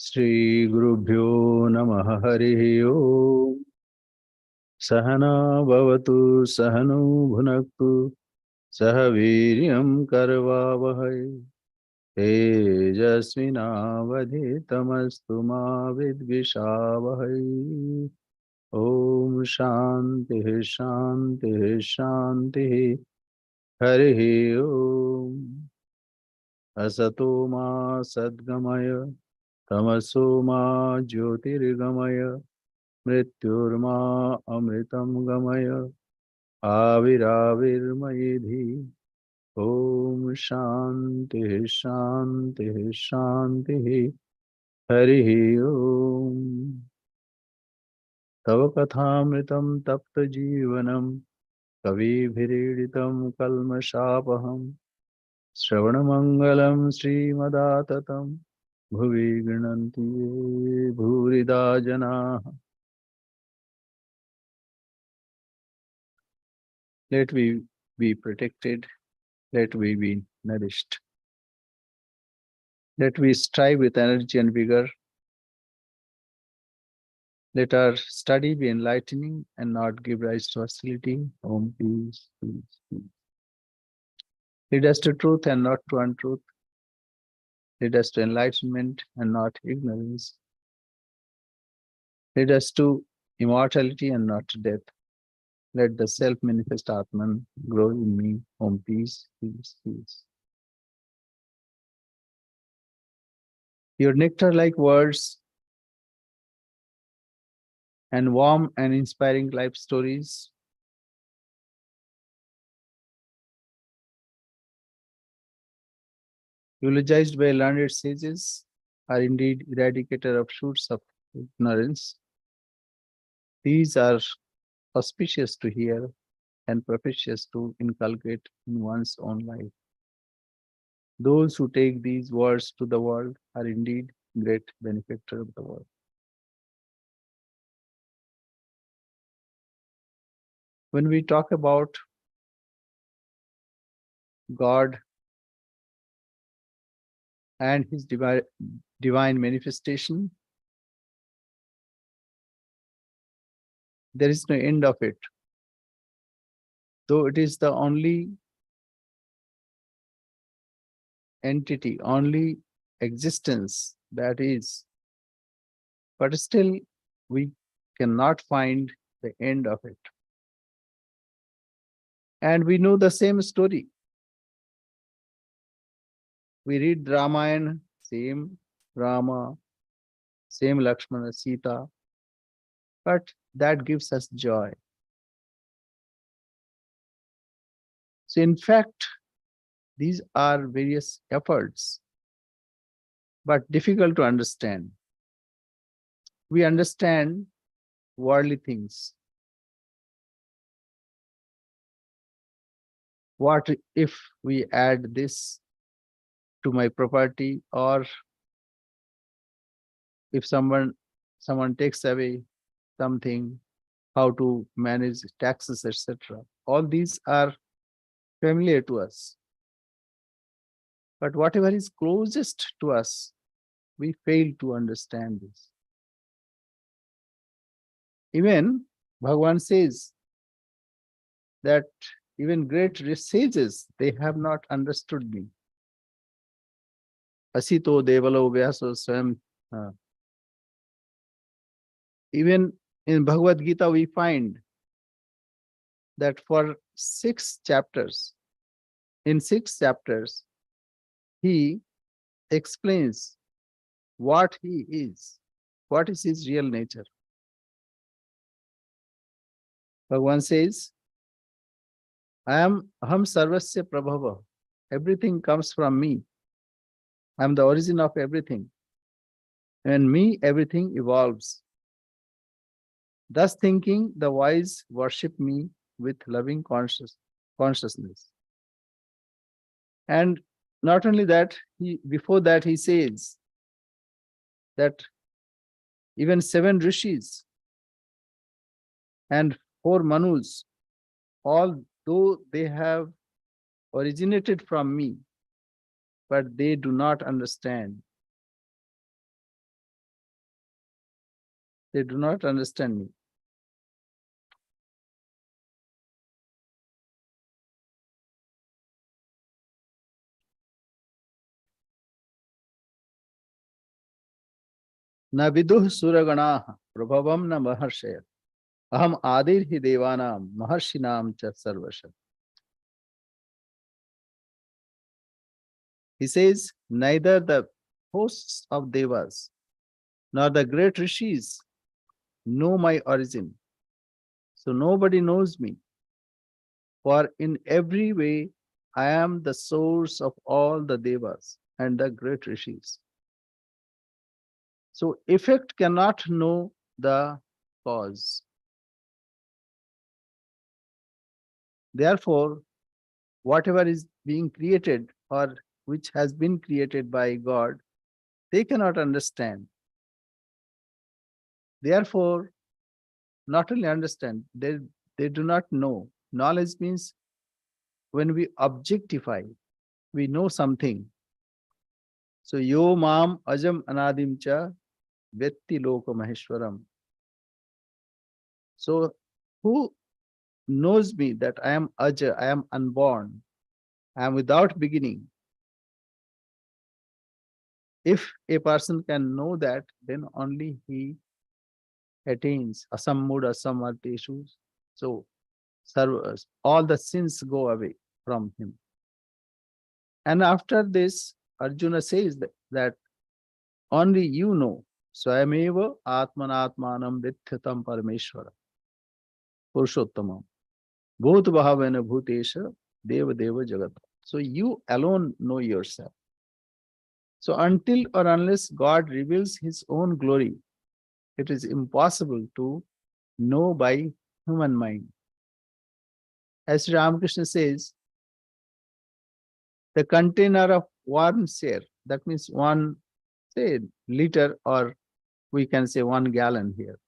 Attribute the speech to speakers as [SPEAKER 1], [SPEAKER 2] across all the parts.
[SPEAKER 1] Shri Gurubhyo Namaha Harihi Om. Sahana Bhavatu Sahano Bhunaktu Sahaviryam Karvavahai Tejasvinavadhitamastu ma vidvishavahai. Om Shanti Shanti Shanti Harihi Om. Asato ma Sadgamaya Tamaso ma Jyotirgamaya Mrityurma Amritam Gamaya Aviravirmayedhi. Om Shanti Shanti Shanti Harihi Om. Tava Kathamritam Tapta Jivanam Kavibhiriditam Kalmashapaham Shravanamangalam Srimadatam Bhuvi Grananti Bhurida Jana. Let we be protected. Let we be nourished. Let we strive with energy and vigor. Let our study be enlightening and not give rise to hostility. Om peace, peace, peace. Lead us to truth and not to untruth. Lead us to enlightenment and not ignorance. Lead us to immortality and not to death. Let the self-manifest Atman grow in me. Om peace, peace, peace. Your nectar-like words and warm and inspiring life stories eulogized by learned sages are indeed eradicator of shoots of ignorance. These are auspicious to hear and propitious to inculcate in one's own life. Those who take these words to the world are indeed great benefactor of the world. When we talk about God and his divine manifestation, there is no end of it. Though it is the only entity, only existence that is, but still we cannot find the end of it. And we know the same story. We read Ramayana, same Rama, same Lakshmana, Sita, but that gives us joy. So in fact, these are various efforts, but difficult to understand. We understand worldly things. What if we add this to my property, or if someone takes away something, how to manage taxes, etc. All these are familiar to us. But whatever is closest to us, we fail to understand this. Even Bhagavan says that even great sages, they have not understood me. Asito devalo vyaso swam. Even in Bhagavad Gita, we find that for 6 chapters, in 6 chapters, he explains what he is, what is his real nature. Bhagavan says, Aham sarvasya prabhava. Everything comes from me. I am the origin of everything. And me, everything evolves. Thus thinking, the wise worship me with loving consciousness. And not only that, before that he says that even 7 rishis and 4 manus, although they have originated from me, but they do not understand. They do not understand me. Na viduh suragana prabhavam na maharshaya. Aham adir hi devanam maharshinam cha sarvasha. He says, neither the hosts of devas nor the great rishis know my origin. So nobody knows me. For in every way, I am the source of all the devas and the great rishis. So effect cannot know the cause. Therefore, whatever is being created or which has been created by God, they cannot understand. Therefore, not only understand, they do not know. Knowledge means when we objectify, we know something. So, yo mam ajam anadim cha vetti loka maheshwaram. So, who knows me that I am aja, I am unborn, I am without beginning. If a person can know that, then only he attains asammud asamarteshu. So, all the sins go away from him. And after this, Arjuna says that only you know. Swayameva atmanatmanam vidhyatam parameshwara purushottamam bhut bhavena bhutesha deva deva jagat. So you alone know yourself. So until or unless God reveals his own glory, it is impossible to know by human mind. As Sri Ramakrishna says, the container of one share, that means one, say, liter, or we can say 1 gallon here.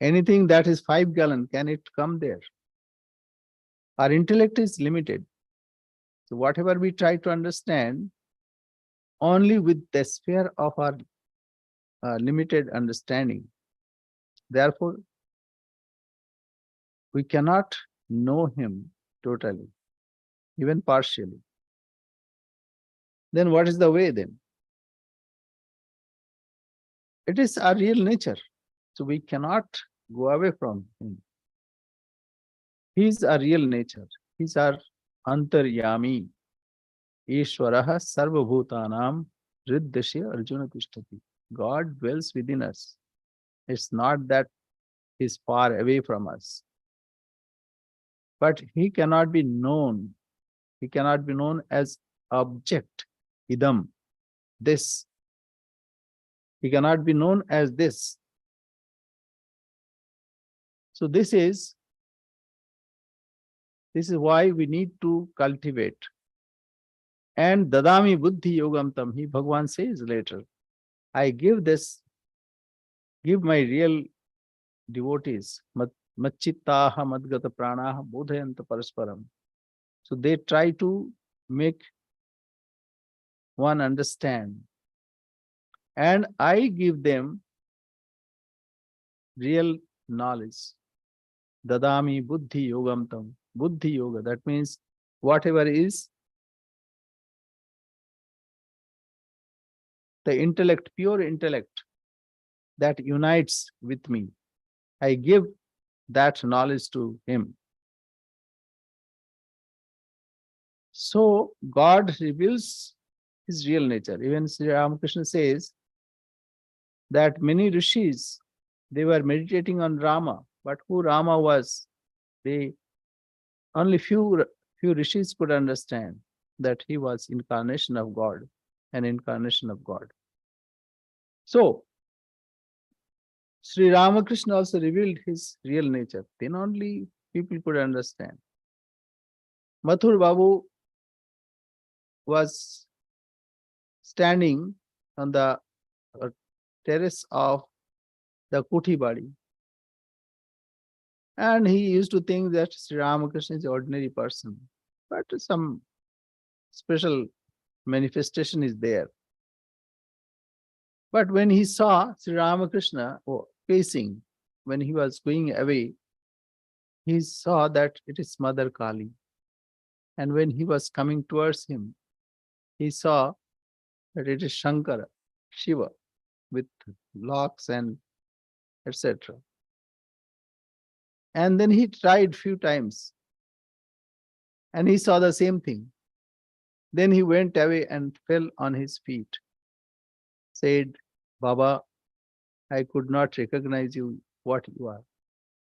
[SPEAKER 1] Anything that is 5 gallon, can it come there? Our intellect is limited. So whatever we try to understand, only with the sphere of our limited understanding. Therefore, we cannot know him totally, even partially. Then what is the way then? It is our real nature. So we cannot go away from him. He is our real nature. He is our antaryami. Ishwaraha sarvabhutanam riddhasya arjuna tishtati. God dwells within us. It's not that he's far away from us. But he cannot be known. He cannot be known as object, idam, this. He cannot be known as this. So this is why we need to cultivate. And dadami buddhi yogam tam, he Bhagavan says later, I give my real devotees, machittaha madgata pranaha bodhayanta parasparam. So they try to make one understand. And I give them real knowledge. Dadami buddhi yogam tam. Buddhi yoga, that means whatever is the intellect, pure intellect that unites with me, I give that knowledge to him. So God reveals his real nature. Even Sri Ramakrishna says that many rishis, they were meditating on Rama, but who Rama was, only few rishis could understand that he was incarnation of God, an incarnation of God. So Sri Ramakrishna also revealed his real nature. Then only people could understand. Mathur Babu was standing on the terrace of the Kuti Badi, and he used to think that Sri Ramakrishna is an ordinary person, but some special manifestation is there. But when he saw Sri Ramakrishna facing, when he was going away, he saw that it is Mother Kali. And when he was coming towards him, he saw that it is Shankara, Shiva, with locks and etc. And then he tried few times and he saw the same thing. Then he went away and fell on his feet, said, Baba, I could not recognize you, what you are.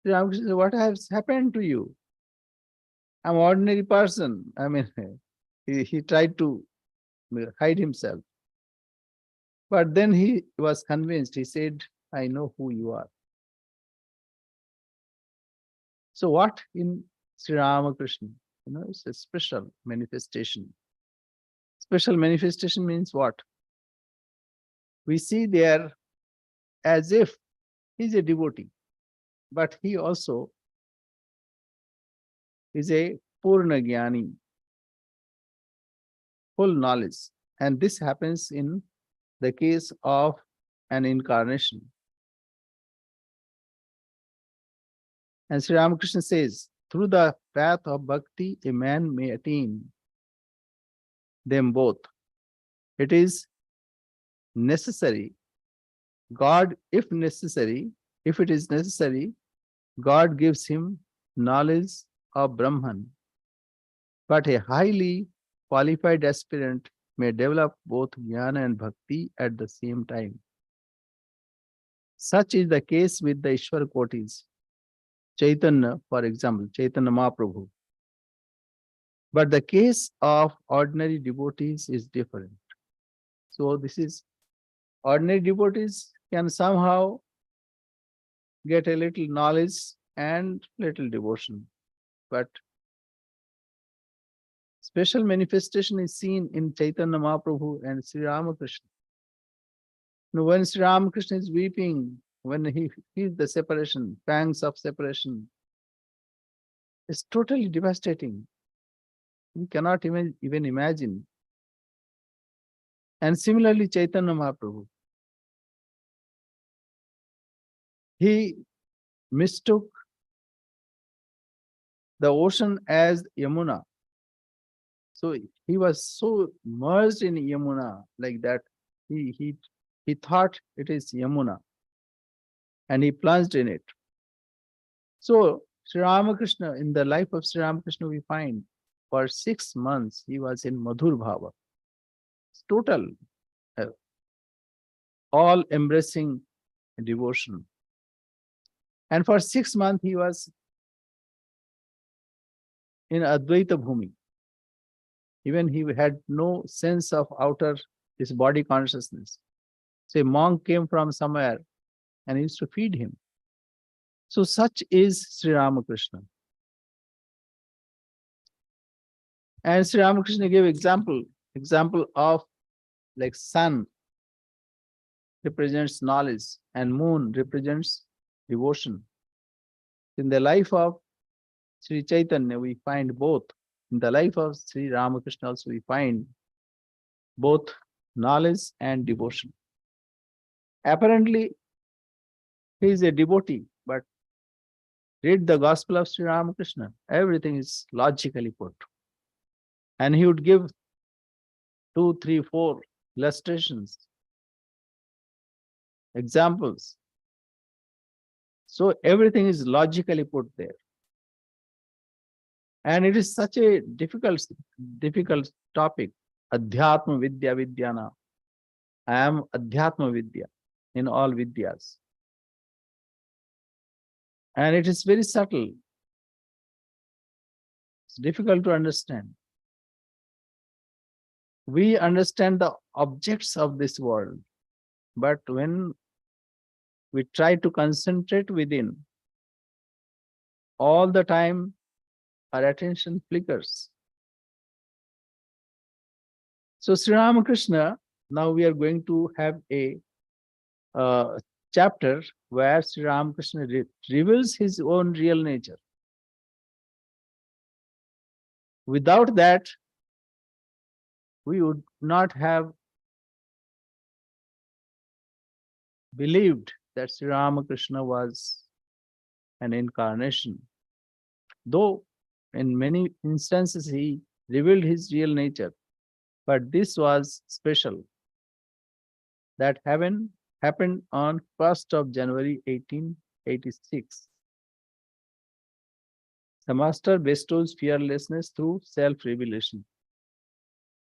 [SPEAKER 1] Sri Ramakrishna said, what has happened to you? I'm an ordinary person. I mean, he tried to hide himself. But then he was convinced. He said, I know who you are. So what in Sri Ramakrishna? It's a special manifestation. Special manifestation means what? We see there as if he's a devotee, but he also is a Purna Jnani, full knowledge. And this happens in the case of an incarnation. And Sri Ramakrishna says, through the path of bhakti, a man may attain them both. It is necessary. God, if it is necessary, God gives him knowledge of Brahman. But a highly qualified aspirant may develop both jnana and bhakti at the same time. Such is the case with the Ishwar Kotis. Chaitanya, for example, Chaitanya Mahaprabhu. But the case of ordinary devotees is different. So this is ordinary devotees can somehow get a little knowledge and little devotion. But special manifestation is seen in Chaitanya Mahaprabhu and Sri Ramakrishna. When Sri Ramakrishna is weeping, when he feels the separation, pangs of separation, it's totally devastating. We cannot even imagine. And similarly, Chaitanya Mahaprabhu, he mistook the ocean as Yamuna. So he was so immersed in Yamuna like that, he thought it is Yamuna and he plunged in it. So Sri Ramakrishna, in the life of Sri Ramakrishna, we find for 6 months he was in Madhur Bhava. Total, all embracing devotion. And for 6 months he was in Advaita Bhumi. Even he had no sense of outer, his body consciousness. So a monk came from somewhere and used to feed him. So such is Sri Ramakrishna. And Sri Ramakrishna gave example of like sun represents knowledge and moon represents devotion. In the life of Sri Chaitanya, we find both. In the life of Sri Ramakrishna also we find both knowledge and devotion. Apparently, he is a devotee, but read the Gospel of Sri Ramakrishna. Everything is logically put. And he would give 2, 3, 4 illustrations, examples. So everything is logically put there. And it is such a difficult topic. Adhyatma Vidya Vidyana. I am Adhyatma Vidya in all Vidyas. And it is very subtle. It's difficult to understand. We understand the objects of this world, but when we try to concentrate within, all the time our attention flickers. So Sri Ramakrishna, now we are going to have a chapter where Sri Ramakrishna reveals his own real nature. Without that, we would not have believed that Sri Ramakrishna was an incarnation, though in many instances he revealed his real nature. But this was special. That happened on 1st of January 1886. The master bestows fearlessness through self-revelation.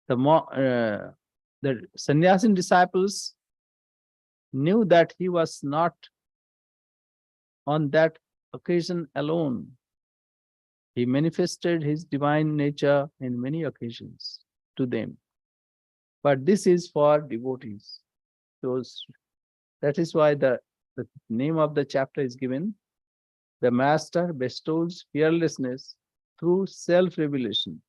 [SPEAKER 1] The Sannyasin disciples knew that he was not on that occasion alone. He manifested his divine nature in many occasions to them. But this is for devotees. That is why the name of the chapter is given. The master bestows fearlessness through self-revelation.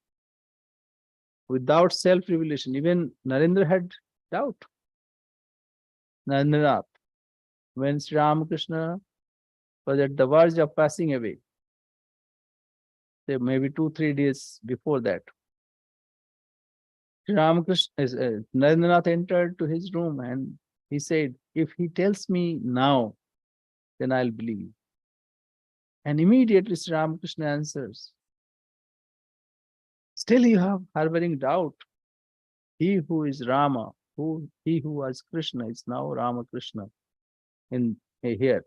[SPEAKER 1] Without self-revelation, even Narendra had doubt. Narendranath, when Sri Ramakrishna was at the verge of passing away, maybe 2-3 days before that, Sri Ramakrishna, Narendranath entered to his room and he said, if he tells me now, then I'll believe. And immediately Sri Ramakrishna answers, still you have harboring doubt. He who is Rama, he who was Krishna is now Ramakrishna in here.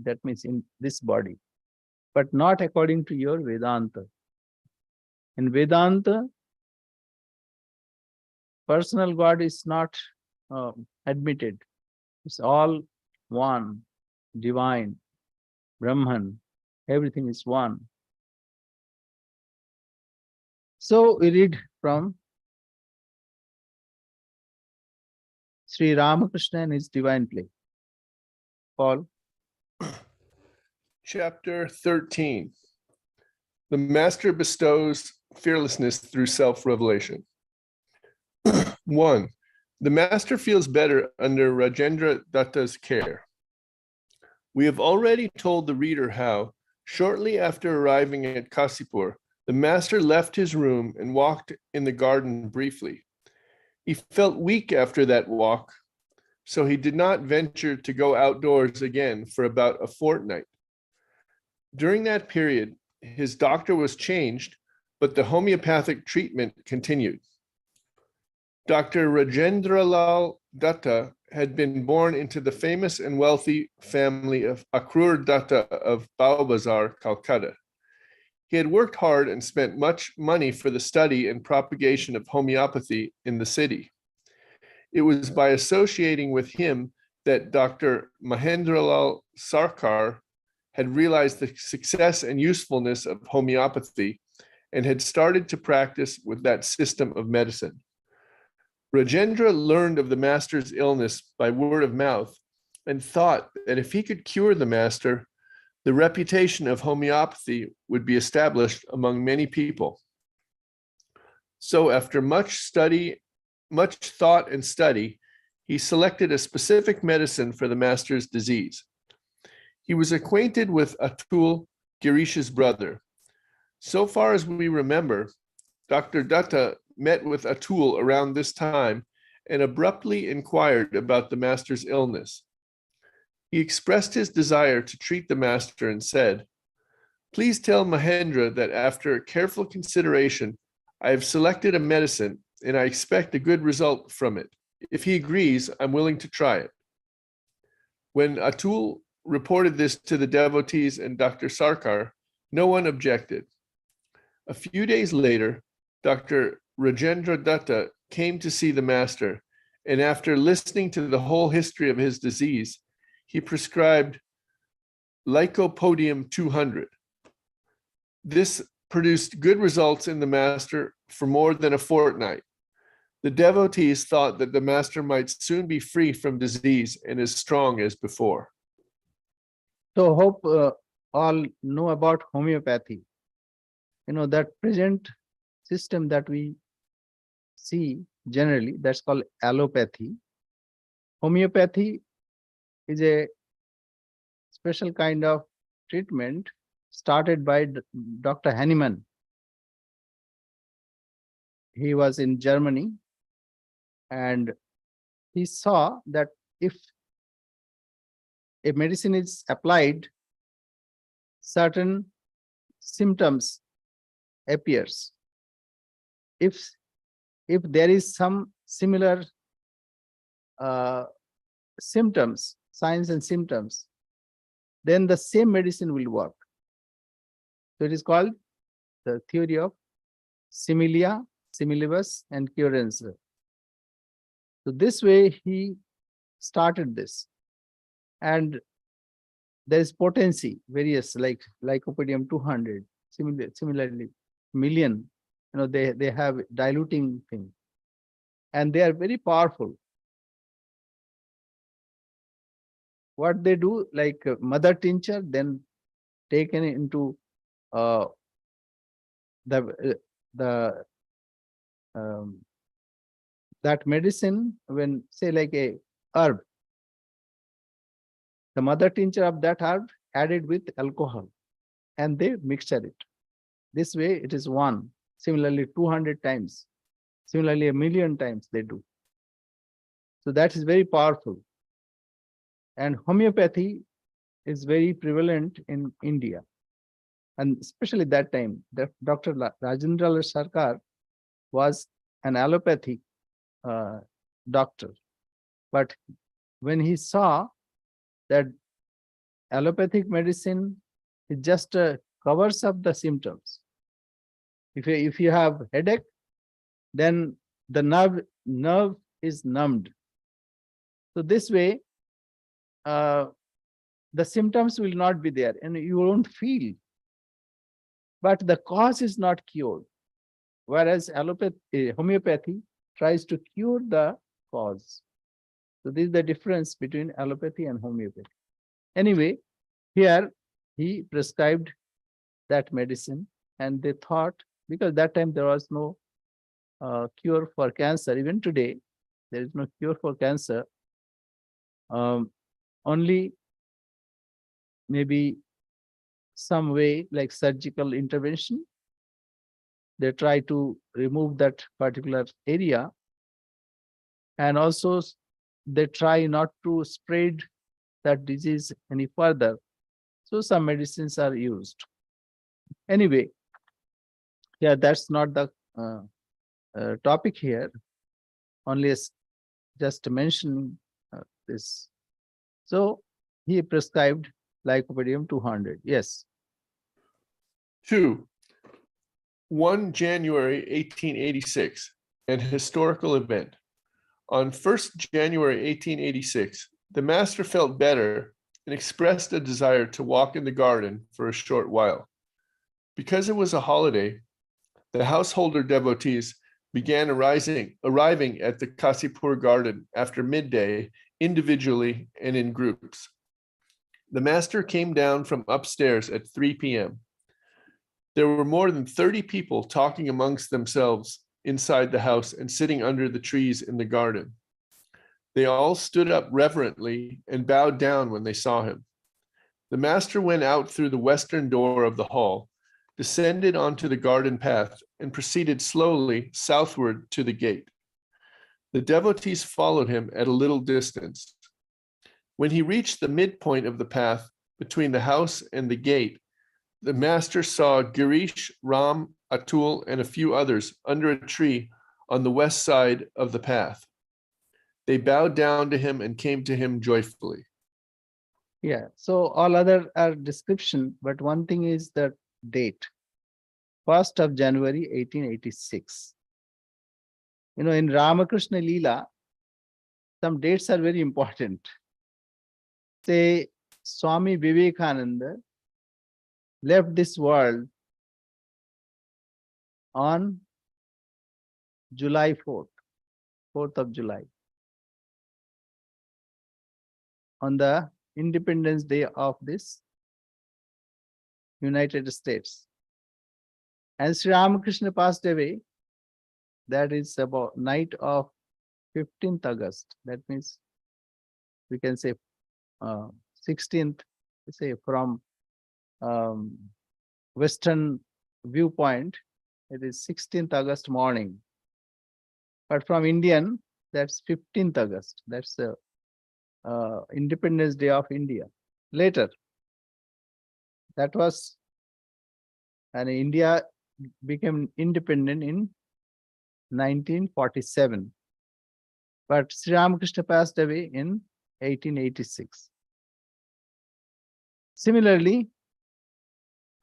[SPEAKER 1] That means in this body, but not according to your Vedanta. In Vedanta, personal God is not admitted. It's all one, divine, Brahman. Everything is one. So we read from Sri Ramakrishna and his divine play. Paul.
[SPEAKER 2] Chapter 13. The Master bestows fearlessness through self-revelation. 1. The Master feels better under Rajendra Datta's care. We have already told the reader how, shortly after arriving at Kasipur, the Master left his room and walked in the garden briefly. He felt weak after that walk, so he did not venture to go outdoors again for about a fortnight. During that period, his doctor was changed, but the homeopathic treatment continued. Dr. Rajendralal Datta had been born into the famous and wealthy family of Akrur Datta of Baobazar, Calcutta. He had worked hard and spent much money for the study and propagation of homeopathy in the city. It was by associating with him that Dr. Mahendralal Sarkar had realized the success and usefulness of homeopathy and had started to practice with that system of medicine. Rajendra learned of the Master's illness by word of mouth and thought that if he could cure the Master, the reputation of homeopathy would be established among many people. So after much thought and study, he selected a specific medicine for the Master's disease. He was acquainted with Atul, Girish's brother. So far as we remember, Dr. Datta met with Atul around this time and abruptly inquired about the Master's illness. He expressed his desire to treat the Master and said, "Please tell Mahendra that after careful consideration, I have selected a medicine and I expect a good result from it. If he agrees, I'm willing to try it." When Atul reported this to the devotees and Dr. Sarkar, no one objected. A few days later, Dr. Rajendra Datta came to see the Master, and after listening to the whole history of his disease, he prescribed Lycopodium 200. This produced good results in the Master for more than a fortnight. The devotees thought that the Master might soon be free from disease and as strong as before.
[SPEAKER 1] So hope all know about homeopathy. That present system that we see generally, that's called allopathy. Homeopathy is a special kind of treatment started by Dr. Hahnemann. He was in Germany and he saw that if a medicine is applied, certain symptoms appears. If there is some similar symptoms, signs and symptoms, then the same medicine will work. So it is called the theory of similia, similibus, and currens. So this way he started this, and there is potency, various like Lycopodium 200, similarly million. They have diluting thing, and they are very powerful. What they do, like mother tincture, then taken into the that medicine, when say like a herb, the mother tincture of that herb added with alcohol, and they mixture it. This way it is one. Similarly 200 times, similarly 1,000,000 times they do. So that is very powerful. And homeopathy is very prevalent in India, and especially that time, Dr. Rajendra Sarkar was an allopathic doctor, but when he saw that allopathic medicine, it just covers up the symptoms. If you have headache, then the nerve is numbed. So this way, the symptoms will not be there, and you won't feel. But the cause is not cured. Whereas homeopathy tries to cure the cause. So this is the difference between allopathy and homeopathy. Anyway, here he prescribed that medicine, and they thought, because that time there was no cure for cancer. Even today, there is no cure for cancer. Only maybe some way like surgical intervention. They try to remove that particular area, and also they try not to spread that disease any further. So some medicines are used. Anyway, yeah, that's not the topic here. Only just mentioning this. So he prescribed Lycopodium 200. Yes.
[SPEAKER 2] 2. 1 January 1886, an historical event. On 1st January 1886, the master felt better and expressed a desire to walk in the garden for a short while. Because it was a holiday, the householder devotees began arriving at the Kasipur garden after midday, individually and in groups. The master came down from upstairs at 3 p.m. There were more than 30 people talking amongst themselves inside the house and sitting under the trees in the garden. They all stood up reverently and bowed down when they saw him. The master went out through the western door of the hall, descended onto the garden path, and proceeded slowly southward to the gate. The devotees followed him at a little distance. When he reached the midpoint of the path between the house and the gate, the master saw Girish, Ram, Atul, and a few others under a tree on the west side of the path. They bowed down to him and came to him joyfully.
[SPEAKER 1] Yeah, so all other are description, but one thing is the date, 1st of January 1886. In Ramakrishna Leela, some dates are very important. Say, Swami Vivekananda left this world on July 4th, 4th of July, on the Independence Day of this United States. And Sri Ramakrishna passed away, that is about night of 15th August. That means we can say 16th, say from Western viewpoint, it is 16th August morning. But from Indian, that's 15th August. That's Independence Day of India. Later, that was, and India became independent in 1947. But Sri Ramakrishna passed away in 1886. Similarly,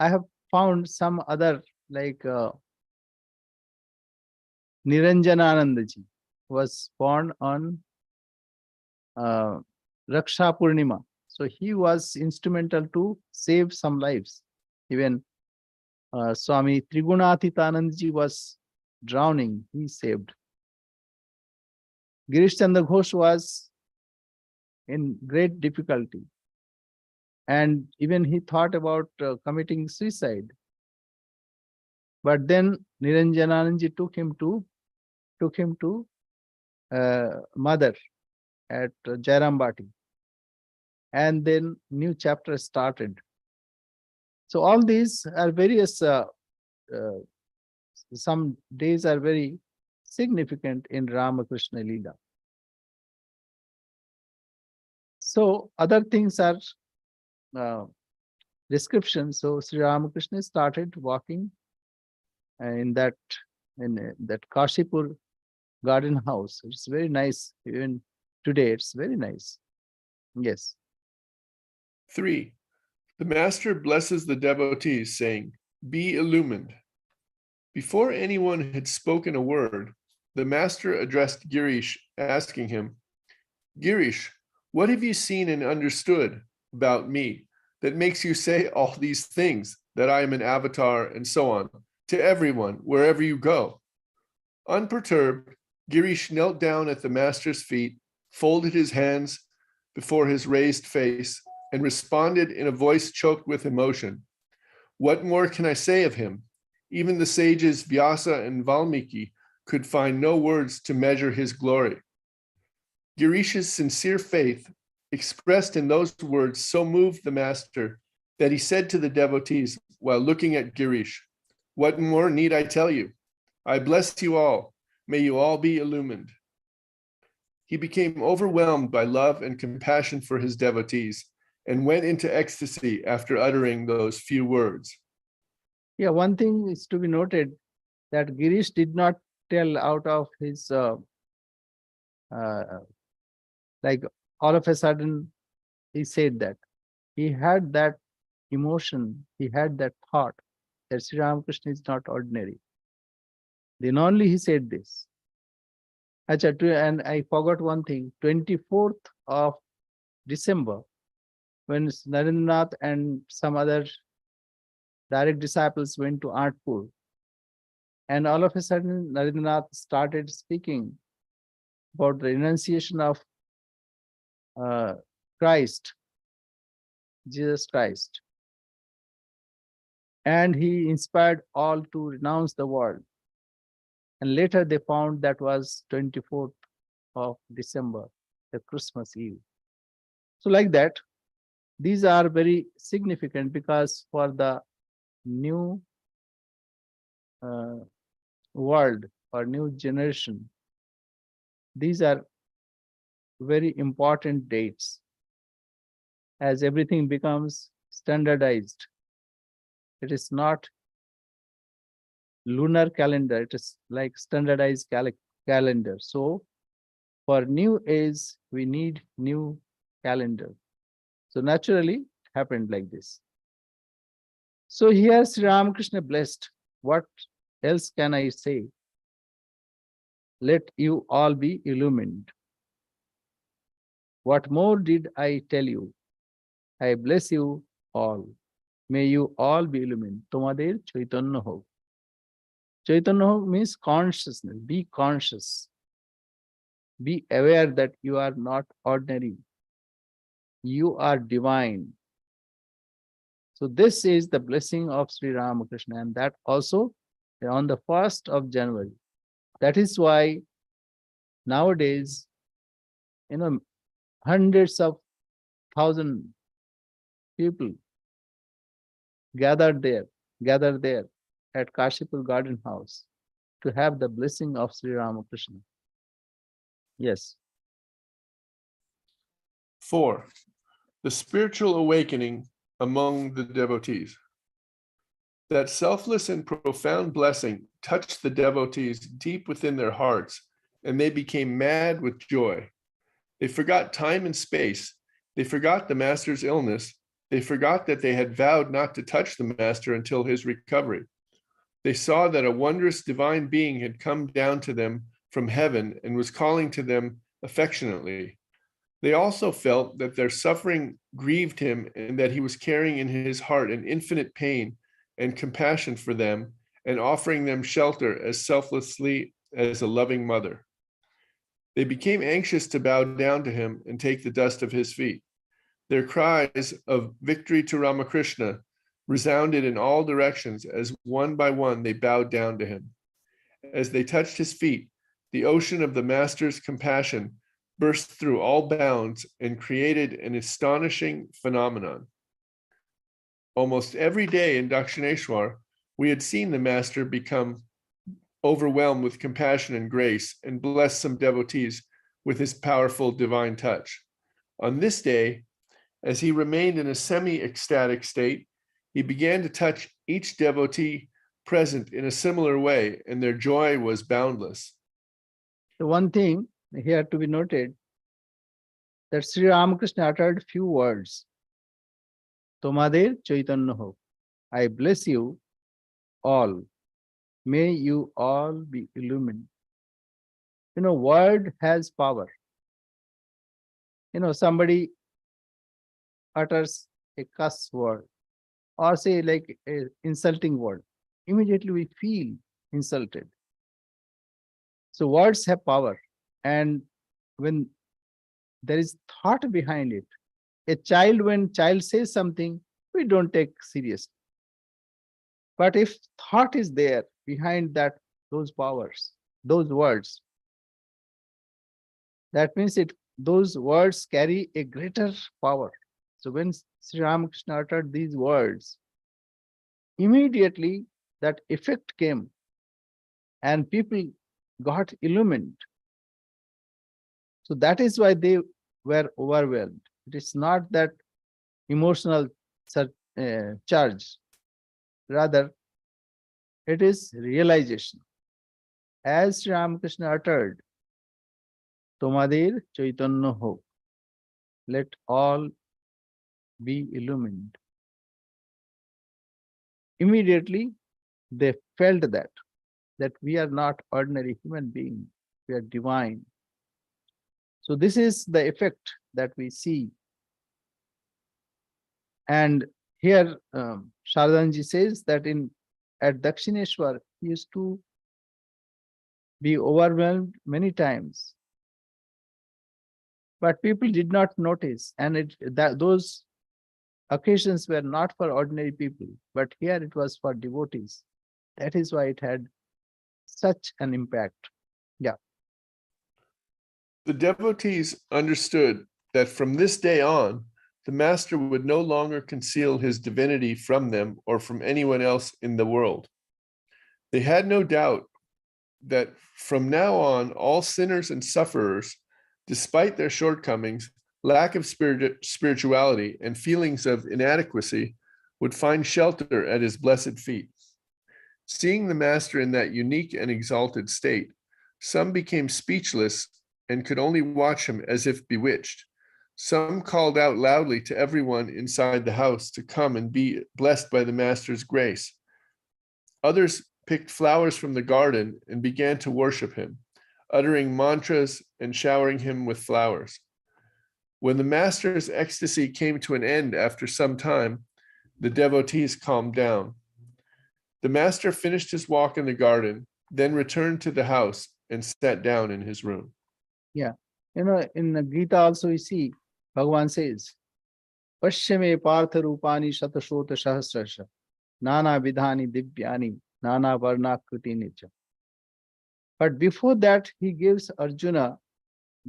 [SPEAKER 1] I have found some other, like Niranjananandaji was born on Raksha Purnima. So he was instrumental to save some lives. Even Swami Trigunathitanandji was drowning, he saved. Girish Chandra Ghosh was in great difficulty. And even he thought about committing suicide. But then Niranjanananji took him to mother at Jairambati. And then new chapter started. So all these are various, some days are very significant in Ramakrishna Leela. So other things are descriptions. So Sri Ramakrishna started walking in that Kashipur garden house. It's very nice. Even today, it's very nice. Yes.
[SPEAKER 2] 3. The master blesses the devotees, saying, "Be illumined." Before anyone had spoken a word, the master addressed Girish, asking him, "Girish, what have you seen and understood about me that makes you say all these things, that I am an avatar and so on, to everyone, wherever you go?" Unperturbed, Girish knelt down at the master's feet, folded his hands before his raised face, and responded in a voice choked with emotion, "What more can I say of him? Even the sages Vyasa and Valmiki could find no words to measure his glory." Girish's sincere faith, expressed in those words, so moved the master that he said to the devotees while looking at Girish, "What more need I tell you? I bless you all. May you all be illumined." He became overwhelmed by love and compassion for his devotees and went into ecstasy after uttering those few words.
[SPEAKER 1] Yeah, one thing is to be noted that Girish did not tell out of his like all of a sudden he said that. He had that emotion, he had that thought that Sri Ramakrishna is not ordinary. Then only he said this. And I forgot one thing, 24th of December, when Narendranath and some other direct disciples went to Artpur, and all of a sudden Narendranath started speaking about the renunciation of Christ, Jesus Christ. And he inspired all to renounce the world. And later they found that was 24th of December, the Christmas Eve. So like that, these are very significant because for the new world or new generation, these are very important dates as everything becomes standardized. It is not lunar calendar, it is like standardized calendar. So for new age, we need new calendar. So naturally, it happened like this. So here Sri Ramakrishna blessed. What else can I say? Let you all be illumined. What more did I tell you? I bless you all. May you all be illumined. Tomader chaitanya ho. Chaitanya ho means consciousness. Be conscious. Be aware that you are not ordinary. You are divine. So this is the blessing of Sri Ramakrishna, and that also on the 1st of January. That is why nowadays, hundreds of thousands people gather there at Kashipur Garden House to have the blessing of Sri Ramakrishna. Yes.
[SPEAKER 2] 4. The spiritual awakening among the devotees. That selfless and profound blessing touched the devotees deep within their hearts, and they became mad with joy. They forgot time and space. They forgot the master's illness. They forgot that they had vowed not to touch the master until his recovery. They saw that a wondrous divine being had come down to them from heaven and was calling to them affectionately. They also felt that their suffering grieved him and that he was carrying in his heart an infinite pain and compassion for them and offering them shelter as selflessly as a loving mother. They became anxious to bow down to him and take the dust of his feet. Their cries of victory to Ramakrishna resounded in all directions as one by one they bowed down to him. As they touched his feet, the ocean of the master's compassion burst through all bounds and created an astonishing phenomenon. Almost every day in Dakshineshwar, we had seen the master become overwhelmed with compassion and grace and bless some devotees with his powerful divine touch. On this day, as he remained in a semi-ecstatic state, he began to touch each devotee present in a similar way, and their joy was boundless.
[SPEAKER 1] The one thing here to be noted that Sri Ramakrishna uttered few words. Tomader Chaitanya ho. I bless you all. May you all be illumined. Word has power. Somebody utters a cuss word or say like an insulting word. Immediately we feel insulted. So words have power. And when there is thought behind it, when child says something, we don't take seriously. But if thought is there behind those powers, those words, that means those words carry a greater power. So when Sri Ramakrishna uttered these words, immediately that effect came and people got illumined. So that is why they were overwhelmed. It is not that emotional charge. Rather, it is realization. As Sri Ramakrishna uttered, Tomadir Chaitanya ho, let all be illumined. Immediately, they felt that we are not ordinary human beings, we are divine. So this is the effect that we see. And here, Shardanji says that at Dakshineshwar, he used to be overwhelmed many times. But people did not notice, and those occasions were not for ordinary people, but here it was for devotees. That is why it had such an impact. Yeah.
[SPEAKER 2] The devotees understood that from this day on, the master would no longer conceal his divinity from them or from anyone else in the world. They had no doubt that from now on, all sinners and sufferers, despite their shortcomings, lack of spirituality, and feelings of inadequacy, would find shelter at his blessed feet. Seeing the master in that unique and exalted state, some became speechless and could only watch him as if bewitched. Some called out loudly to everyone inside the house to come and be blessed by the master's grace. Others picked flowers from the garden and began to worship him, uttering mantras and showering him with flowers. When the master's ecstasy came to an end after some time, the devotees calmed down. The master finished his walk in the garden, then returned to the house and sat down in his room.
[SPEAKER 1] Yeah. In the Gita also we see, Bhagavan says, Pashyame partha rupani satashota sahasrasha, nana vidhani divyani, nana varnakriti nicha. But before that, he gives Arjuna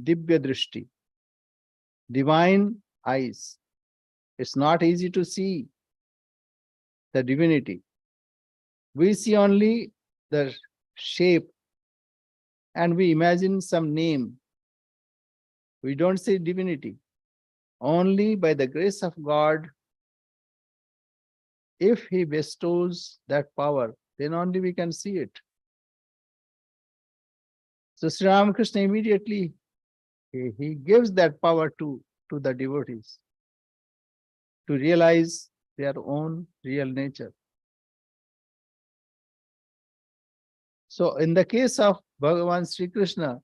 [SPEAKER 1] divya drishti, divine eyes. It's not easy to see the divinity. We see only the shape and we imagine some name. We don't see divinity. Only by the grace of God, if he bestows that power, then only we can see it. So Sri Ramakrishna immediately he gives that power to the devotees to realize their own real nature. So in the case of Bhagavan Sri Krishna,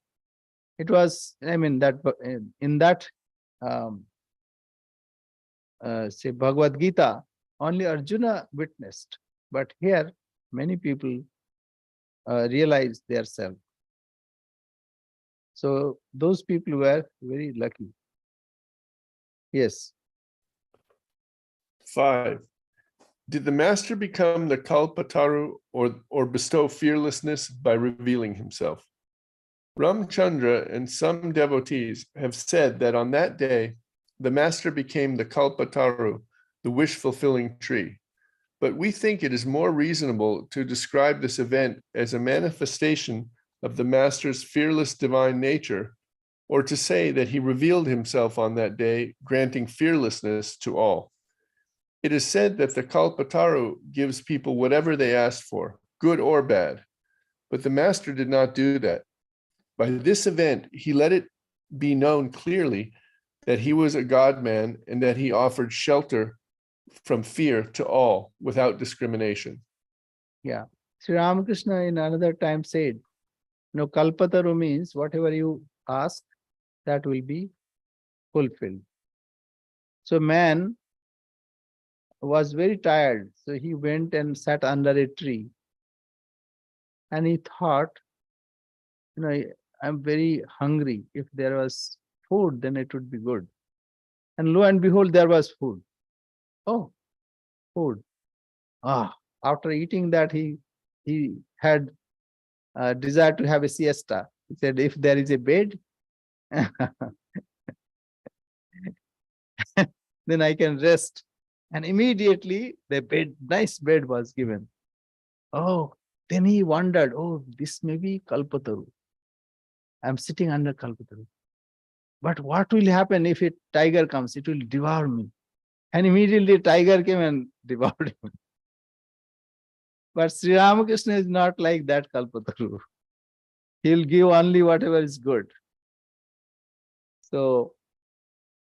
[SPEAKER 1] it was, I mean, that in that say Bhagavad Gita, only Arjuna witnessed, but here many people realized their self. So those people were very lucky. Yes.
[SPEAKER 2] 5. Did the master become the Kalpataru or bestow fearlessness by revealing himself? Ramchandra and some devotees have said that on that day, the master became the Kalpataru, the wish-fulfilling tree. But we think it is more reasonable to describe this event as a manifestation of the master's fearless divine nature, or to say that he revealed himself on that day, granting fearlessness to all. It is said that the Kalpataru gives people whatever they ask for, good or bad, but the master did not do that. By this event, he let it be known clearly that he was a God-man and that he offered shelter from fear to all without discrimination.
[SPEAKER 1] Yeah. Sri Ramakrishna in another time said, no, Kalpataru means whatever you ask, that will be fulfilled. So man was very tired. So he went and sat under a tree. And he thought, I'm very hungry. If there was food, then it would be good. And lo and behold, there was food. Oh, food. After eating that, he had a desire to have a siesta. He said, if there is a bed, then I can rest. And immediately the nice bed was given. Oh, then he wondered, oh, this may be Kalpataru. I'm sitting under Kalpataru. But what will happen if a tiger comes? It will devour me. And immediately a tiger came and devoured him. But Sri Ramakrishna is not like that Kalpataru. He'll give only whatever is good. So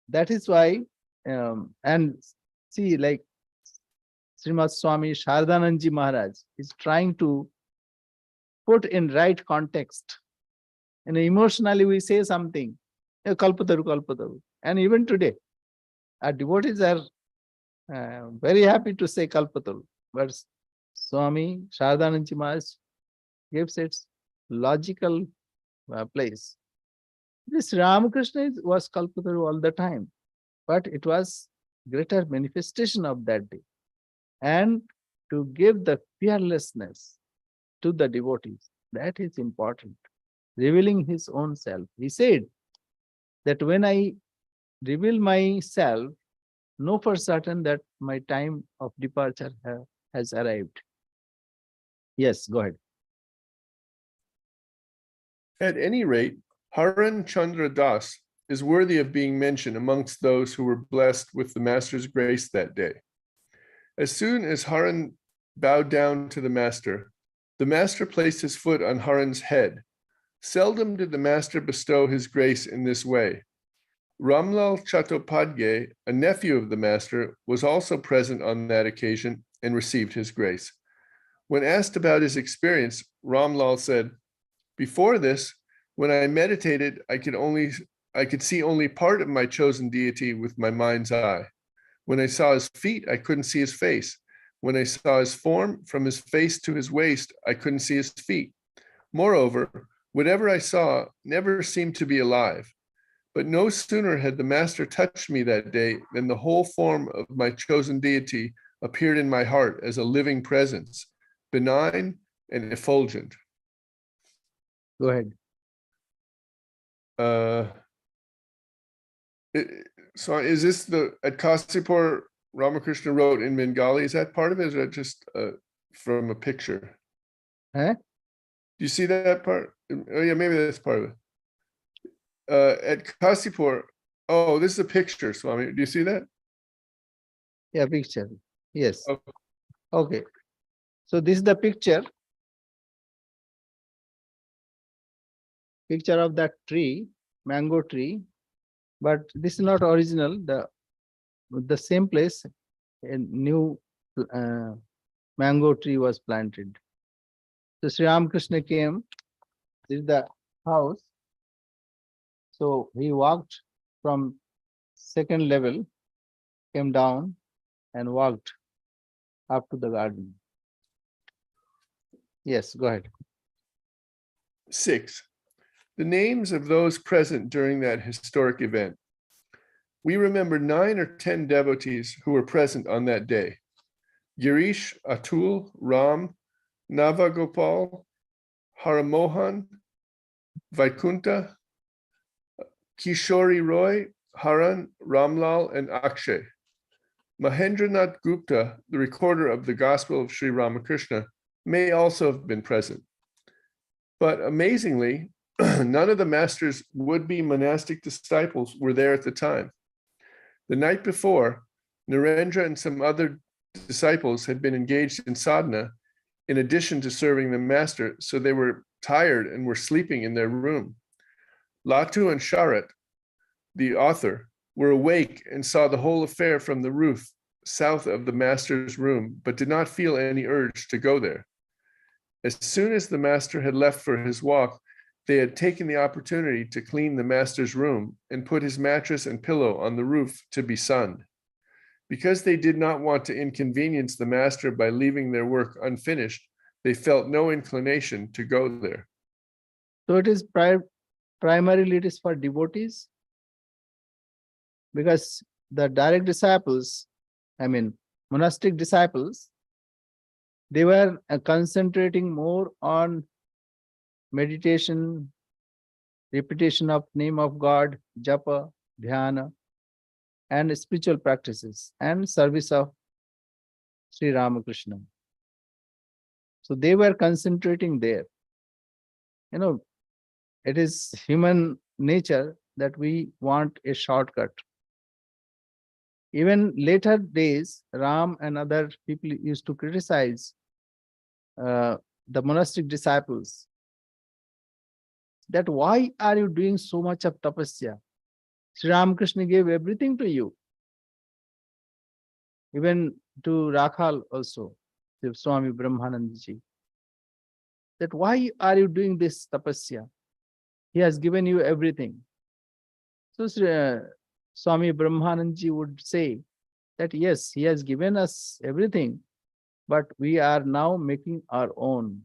[SPEAKER 1] that is why, and see, like Srimad Swami Shardananji Maharaj is trying to put in right context. And emotionally we say something, Kalpataru, Kalpataru. And even today, our devotees are very happy to say Kalpataru. But Swami Shardananji Maharaj gives its logical place. This Ramakrishna was Kalpataru all the time, but it was greater manifestation of that day. And to give the fearlessness to the devotees, that is important. Revealing his own self. He said that when I reveal myself, know for certain that my time of departure has arrived. Yes, go ahead.
[SPEAKER 2] At any rate, Haran Chandra Das is worthy of being mentioned amongst those who were blessed with the master's grace that day. As soon as Haran bowed down to the master placed his foot on Haran's head. Seldom did the master bestow his grace in this way. Ramlal Chattopadhyay, a nephew of the master, was also present on that occasion and received his grace. When asked about his experience, Ramlal said, "Before this, when I meditated, I could see only part of my chosen deity with my mind's eye. When I saw his feet, I couldn't see his face. When I saw his form, from his face to his waist, I couldn't see his feet. Moreover, whatever I saw never seemed to be alive. But no sooner had the master touched me that day than the whole form of my chosen deity appeared in my heart as a living presence, benign and effulgent."
[SPEAKER 1] Go ahead.
[SPEAKER 2] So is this at Kasipur, Ramakrishna wrote in Bengali? Is that part of it? Is that just from a picture?
[SPEAKER 1] Huh?
[SPEAKER 2] Do you see that part? Oh yeah, maybe that's part of it. At Kasipur, Oh, this is a picture, Swami. Do you see that?
[SPEAKER 1] Yeah, picture. Yes.
[SPEAKER 2] Oh,
[SPEAKER 1] Okay. So this is the picture of that tree, mango tree, but this is not original. The same place a new uh, mango tree was planted. So Sri Ramakrishna came. This is the house. So he walked from second level, came down and walked up to the garden. Yes, go ahead.
[SPEAKER 2] 6. The names of those present during that historic event. We remember 9 or 10 devotees who were present on that day. Girish, Atul, Ram, Navagopal, Haramohan, Vaikunta, Kishori Roy, Haran, Ramlal, and Akshay. Mahendranath Gupta, the recorder of the Gospel of Sri Ramakrishna, may also have been present. But amazingly, none of the master's would-be monastic disciples were there at the time. The night before, Narendra and some other disciples had been engaged in sadhana in addition to serving the master, so they were tired and were sleeping in their room. Latu and Sharat, the author, were awake and saw the whole affair from the roof south of the master's room, but did not feel any urge to go there. As soon as the master had left for his walk, they had taken the opportunity to clean the master's room and put his mattress and pillow on the roof to be sunned. Because they did not want to inconvenience the master by leaving their work unfinished, they felt no inclination to go there.
[SPEAKER 1] So it is primarily it is for devotees, because the direct disciples, I mean monastic disciples, they were concentrating more on meditation, repetition of name of God, japa, dhyana, and spiritual practices and service of Sri Ramakrishna. So they were concentrating there. You know, it is human nature that we want a shortcut. Even later days, Ram and other people used to criticize the monastic disciples that why are you doing so much of tapasya? Sri Ramakrishna gave everything to you. Even to Rakhal also, Swami Brahmanandaji. That why are you doing this tapasya? He has given you everything. So Swami Brahmanandaji would say that yes, he has given us everything, but we are now making our own.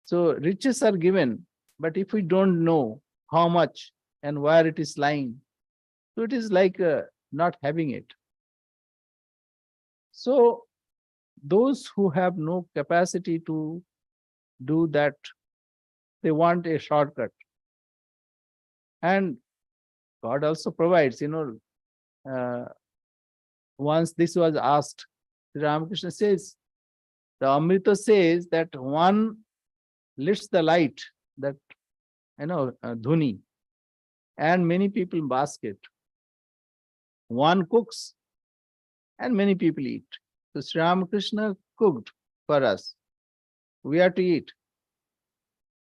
[SPEAKER 1] So riches are given, but if we don't know how much and where it is lying, so it is like not having it. So those who have no capacity to do that, they want a shortcut. And God also provides, once this was asked, Ramakrishna says, the Amrita says that one lifts the light, that, dhuni, and many people bask it. One cooks and many people eat. So Sri Ramakrishna cooked for us. We are to eat.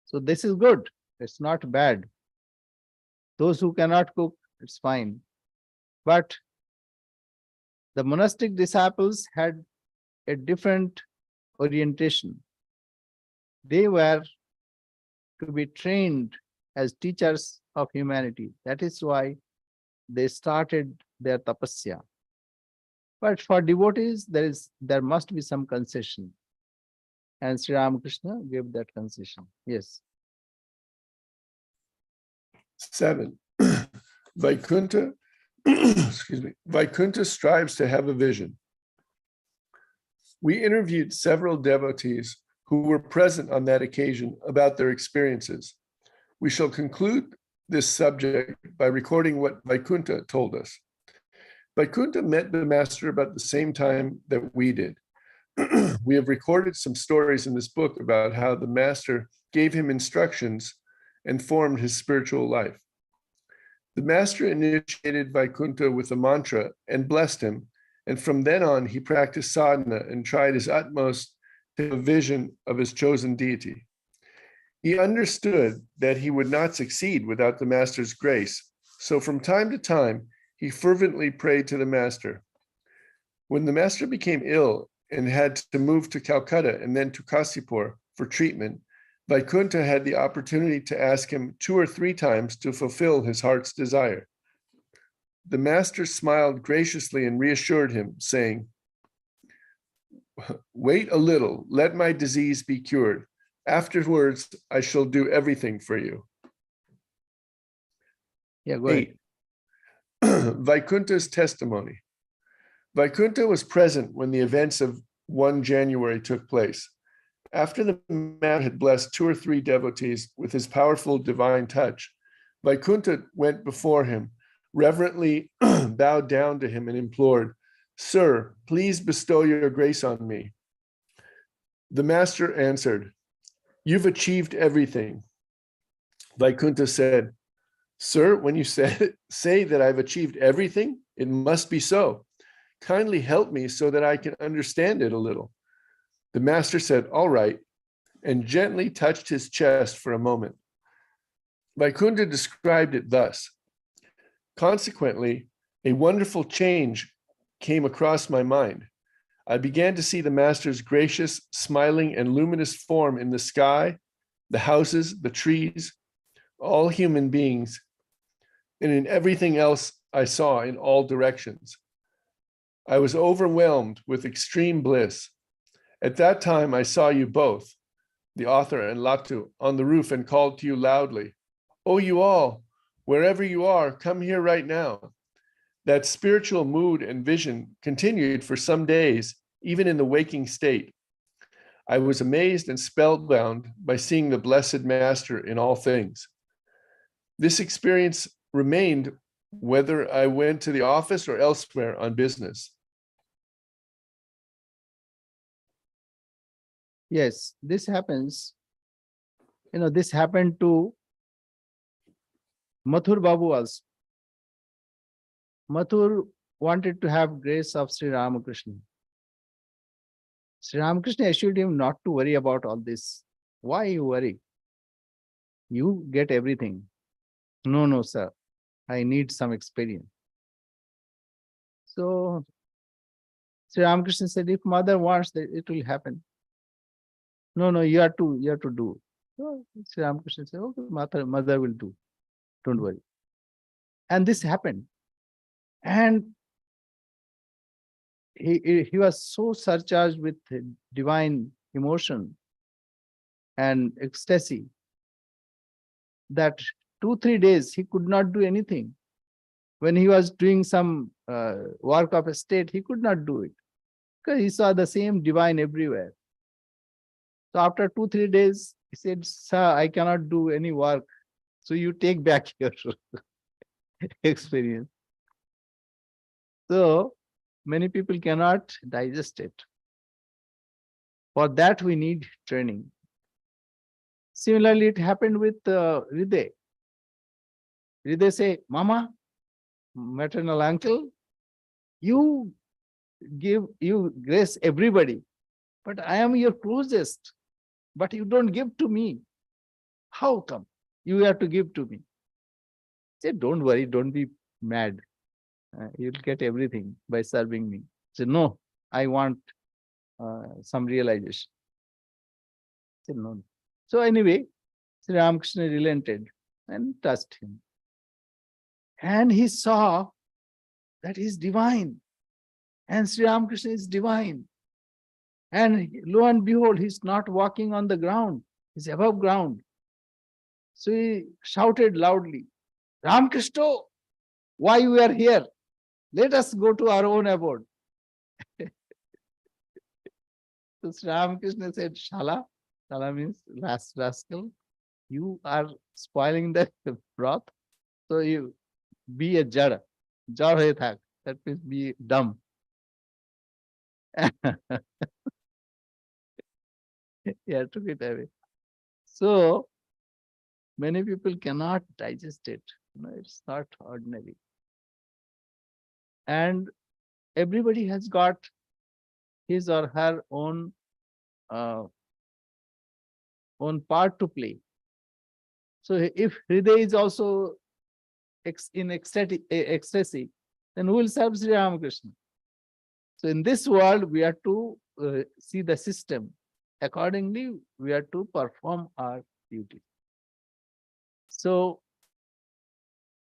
[SPEAKER 1] So this is good. It's not bad. Those who cannot cook, it's fine. But the monastic disciples had a different orientation. They were to be trained as teachers of humanity. That is why they started their tapasya. But for devotees, there must be some concession. And Sri Ramakrishna gave that concession. Yes.
[SPEAKER 2] 7. Vaikunta, excuse me, Vaikunta strives to have a vision. We interviewed several devotees who were present on that occasion about their experiences. We shall conclude this subject by recording what Vaikunta told us. Vaikunta met the master about the same time that we did. We have recorded some stories in this book about how the master gave him instructions and formed his spiritual life. The master initiated Vaikuntha with a mantra and blessed him, and from then on he practiced sadhana and tried his utmost to have a vision of his chosen deity. He understood that he would not succeed without the master's grace, so from time to time he fervently prayed to the master. When the master became ill and had to move to Calcutta and then to Kasipur for treatment, Vaikuntha had the opportunity to ask him 2 or 3 times to fulfill his heart's desire. The master smiled graciously and reassured him, saying, "Wait a little, let my disease be cured. Afterwards, I shall do everything for you."
[SPEAKER 1] Yeah, go ahead.
[SPEAKER 2] 8. Vaikuntha's testimony. Vaikuntha was present when the events of 1 January took place. After the man had blessed 2 or 3 devotees with his powerful divine touch, Vaikuntha went before him, reverently bowed down to him and implored, "Sir, please bestow your grace on me." The master answered, "You've achieved everything." Vaikuntha said, "Sir, when you say that I've achieved everything, it must be so. Kindly help me so that I can understand it a little." The master said, "All right," and gently touched his chest for a moment. Vaikuntha described it thus: "Consequently, a wonderful change came across my mind. I began to see the master's gracious, smiling, and luminous form in the sky, the houses, the trees, all human beings, and in everything else I saw in all directions. I was overwhelmed with extreme bliss. At that time, I saw you both, the author and Latu, on the roof and called to you loudly, 'Oh, you all, wherever you are, come here right now.' That spiritual mood and vision continued for some days, even in the waking state. I was amazed and spellbound by seeing the Blessed Master in all things. This experience remained whether I went to the office or elsewhere on business."
[SPEAKER 1] Yes, this happens. This happened to Mathur Babu also. Mathur wanted to have grace of Sri Ramakrishna. Sri Ramakrishna assured him not to worry about all this. Why you worry? You get everything. No, no, sir. I need some experience. So Sri Ramakrishna said, if mother wants, that it will happen. No, no, you have to do. So Sri Ramakrishna said, okay, mother will do. Don't worry. And this happened. And he was so surcharged with divine emotion and ecstasy that 2-3 days he could not do anything. When he was doing some work of a state, he could not do it because he saw the same divine everywhere. So after 2-3 days, he said, "Sir, I cannot do any work. So you take back your experience." So many people cannot digest it. For that, we need training. Similarly, it happened with Hriday. Hriday say, "Mama, maternal uncle, you grace everybody, but I am your closest, but you don't give to me. How come? You have to give to me." Say, "Don't worry, don't be mad. You'll get everything by serving me." Say, "No, I want some realization." Say, "No." So anyway, Sri Ramakrishna relented and touched him. And he saw that he's divine. And Sri Ramakrishna is divine. And lo and behold, he's not walking on the ground. He's above ground. So he shouted loudly, "Ramakrishna, why you are here? Let us go to our own abode." So Sri Ramakrishna said, "Shala," Shala means rascal, "you are spoiling the broth. So you be a jada. Jar hoye thak." That means be dumb. Yeah, took it away. So many people cannot digest it. No, it's not ordinary. And everybody has got his or her uh, own part to play. So if Hriday is also in ecstasy, then who will serve Sri Ramakrishna? So in this world, we are to see the system. Accordingly, we are to perform our duty. So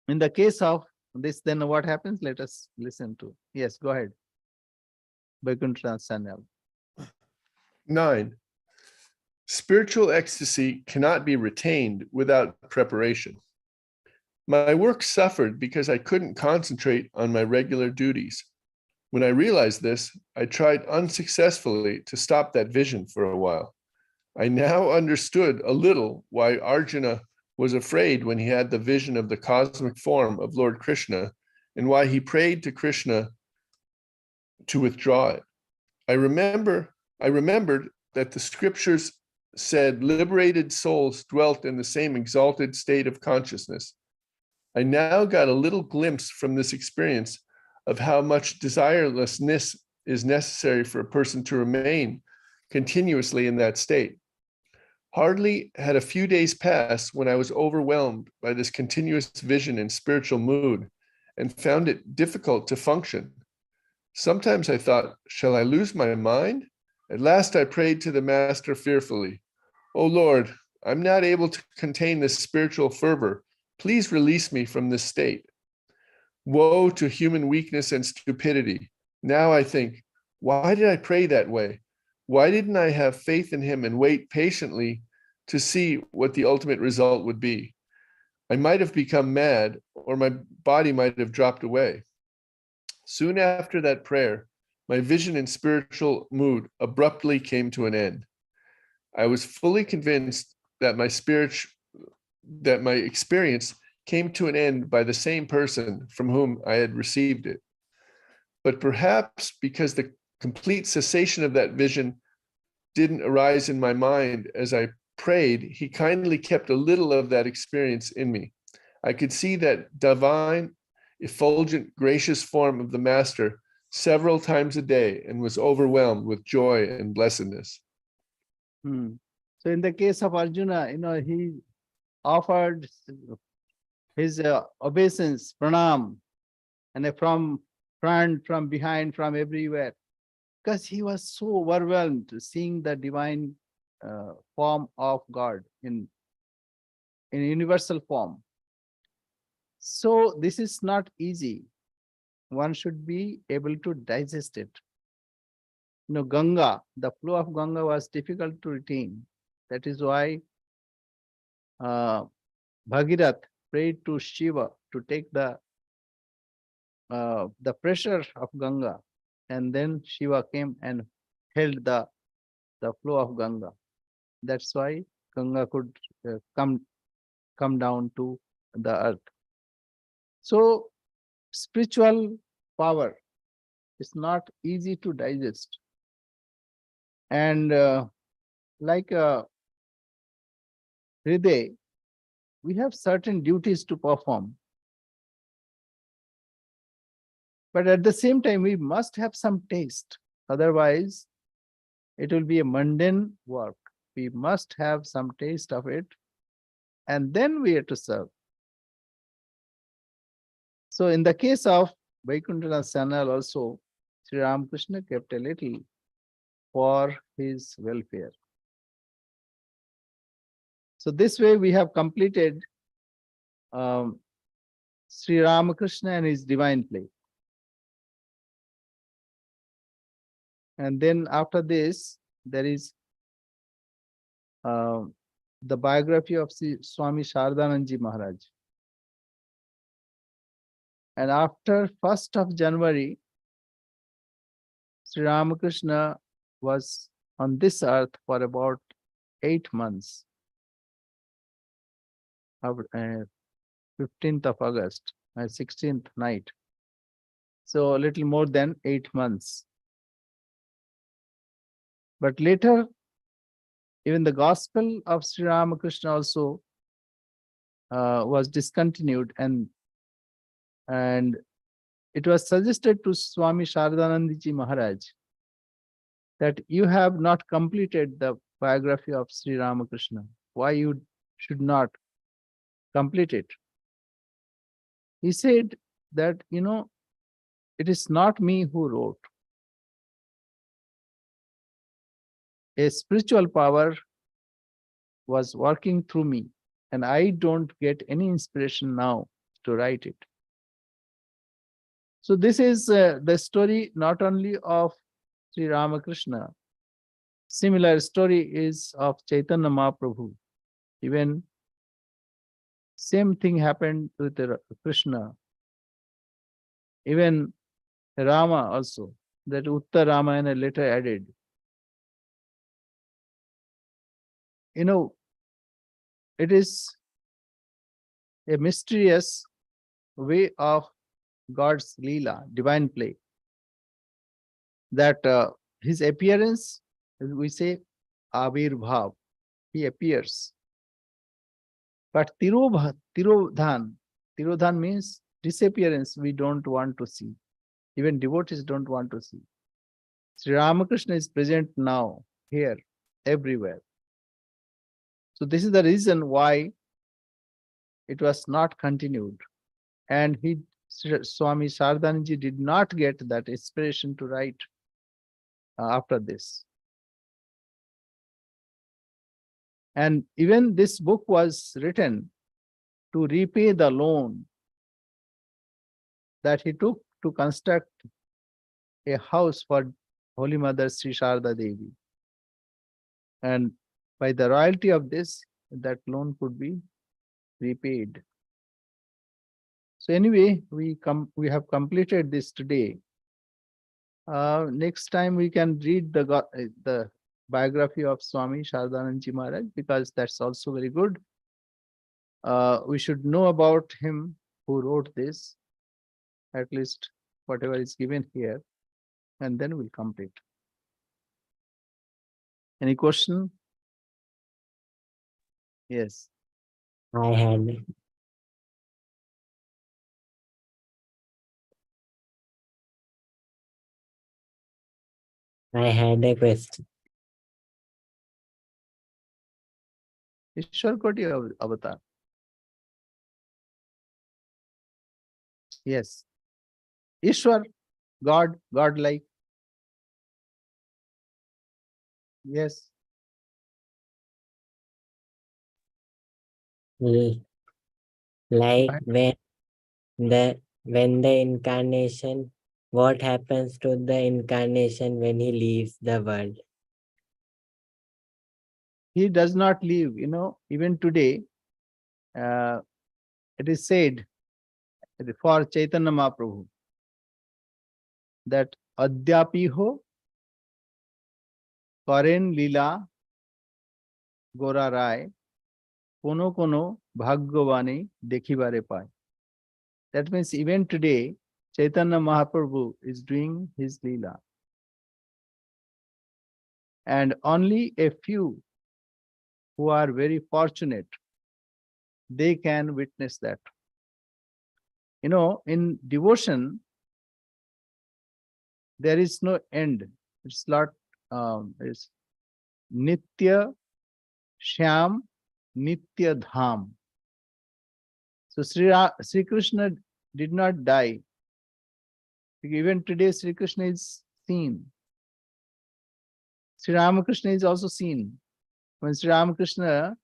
[SPEAKER 1] in the case of this, then what happens? Let us listen to. Yes, go ahead. Vaikuntha Sanyal.
[SPEAKER 2] 9. Spiritual ecstasy cannot be retained without preparation. My work suffered because I couldn't concentrate on my regular duties. When I realized this, I tried unsuccessfully to stop that vision for a while. I now understood a little why Arjuna was afraid when he had the vision of the cosmic form of Lord Krishna and why he prayed to Krishna to withdraw it. I remembered that the scriptures said liberated souls dwelt in the same exalted state of consciousness. I now got a little glimpse from this experience of how much desirelessness is necessary for a person to remain continuously in that state. Hardly had a few days passed when I was overwhelmed by this continuous vision and spiritual mood and found it difficult to function. Sometimes I thought, shall I lose my mind? At last I prayed to the Master fearfully, "O Lord, I'm not able to contain this spiritual fervor. Please release me from this state." Woe to human weakness and stupidity. Now I think, why did I pray that way? Why didn't I have faith in him and wait patiently to see what the ultimate result would be? I might have become mad, or my body might have dropped away. Soon after that prayer, my vision and spiritual mood abruptly came to an end. I was fully convinced that my experience came to an end by the same person from whom I had received it. But perhaps because the complete cessation of that vision didn't arise in my mind as I prayed, he kindly kept a little of that experience in me. I could see that divine, effulgent, gracious form of the Master several times a day and was overwhelmed with joy and blessedness.
[SPEAKER 1] So in the case of Arjuna, he offered his obeisance, pranam, and from front, from behind, from everywhere, because he was so overwhelmed seeing the divine form of God in universal form. So this is not easy. One should be able to digest it. Ganga, the flow of Ganga was difficult to retain. That is why Bhagirath prayed to Shiva to take the pressure of Ganga, and then Shiva came and held the flow of Ganga. That's why Ganga could come down to the earth. So spiritual power is not easy to digest, and like Hriday, we have certain duties to perform. But at the same time, we must have some taste. Otherwise, it will be a mundane work. We must have some taste of it, and then we are to serve. So in the case of Vaikuntha Sanal also, Sri Ramakrishna kept a little for his welfare. So this way we have completed Sri Ramakrishna and his divine play. And then after this, there is the biography of Swami Shardananji Maharaj. And after 1st of January, Sri Ramakrishna was on this earth for about 8 months. 15th of August, 16th night. So a little more than 8 months. But later, even the gospel of Sri Ramakrishna also was discontinued, and it was suggested to Swami Shardanandji Maharaj that you have not completed the biography of Sri Ramakrishna. Why you should not complete it? He said that, it is not me who wrote. A spiritual power was working through me, and I don't get any inspiration now to write it. So this is the story not only of Sri Ramakrishna. Similar story is of Chaitanya Mahaprabhu. Even same thing happened with Krishna. Even Rama also, that Uttar Ramayana later added. It is a mysterious way of God's Leela, divine play, that his appearance, we say, Avirbhav, he appears. But Tirodhan means disappearance, we don't want to see. Even devotees don't want to see. Sri Ramakrishna is present now, here, everywhere. So this is the reason why it was not continued. And Swami Sardhanji did not get that inspiration to write after this. And even this book was written to repay the loan that he took to construct a house for Holy Mother Sri Sharda Devi. And by the royalty of this, that loan could be repaid. So anyway, we have completed this today. Next time we can read the biography of Swami Shardanandji Maharaj, because that's also very good. We should know about him who wrote this, at least whatever is given here, and then we'll complete. Any question? Yes.
[SPEAKER 3] I had a question.
[SPEAKER 1] Ishwar Koti Avatar. Yes. Ishwar, God, God-like. Yes.
[SPEAKER 3] Like
[SPEAKER 1] Right.
[SPEAKER 3] when the incarnation, what happens to the incarnation when he leaves the world?
[SPEAKER 1] He does not leave, even today, it is said for Chaitanya Mahaprabhu that Adyapiho Karen Lila Gora Rai Kono Kono Bhagyavani Dekhibare Pai. That means even today, Chaitanya Mahaprabhu is doing his Leela. And only a few who are very fortunate, they can witness that. In devotion, there is no end. It's not, it's Nitya Shyam Nitya Dham. So Sri Krishna did not die. Even today, Sri Krishna is seen. Sri Ramakrishna is also seen. When Sri Ramakrishna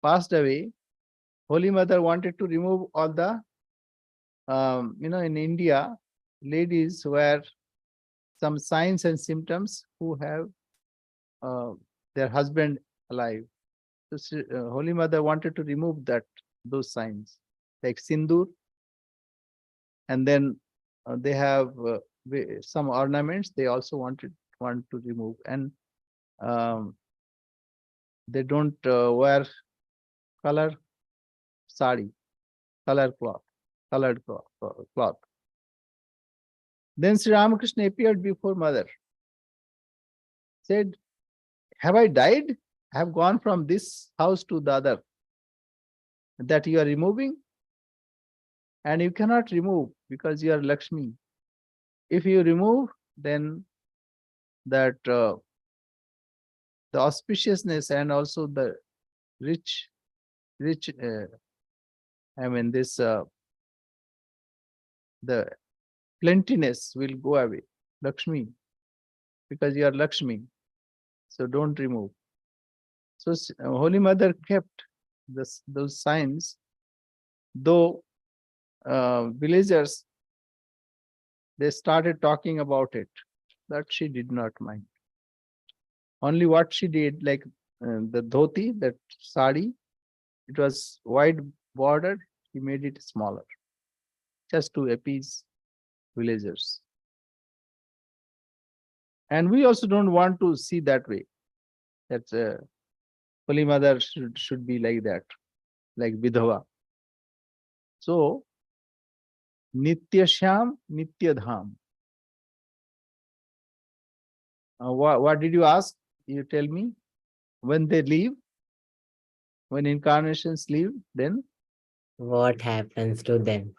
[SPEAKER 1] passed away, Holy Mother wanted to remove all the, in India, ladies were some signs and symptoms who have their husband alive. So Holy Mother wanted to remove those signs, like sindoor, and then they have some ornaments. They also want to remove, and they don't wear color sari, colored cloth. Then Sri Ramakrishna appeared before Mother, said, "Have I died? I have gone from this house to the other. that you are removing, and you cannot remove because you are Lakshmi. If you remove, then that the auspiciousness and also the rich, I mean this the plentiness will go away. Lakshmi, because you are Lakshmi, so don't remove. So Holy Mother kept those signs, though villagers, they started talking about it, that she did not mind. Only what she did, like the dhoti, that sari, it was wide bordered, she made it smaller, just to appease villagers. And we also don't want to see that way, that Holy Mother should be like that, like Vidhava. So, Nitya Sham, Nitya Dham. What did you ask? You tell me. When they leave, when incarnations leave, then
[SPEAKER 3] What happens to them?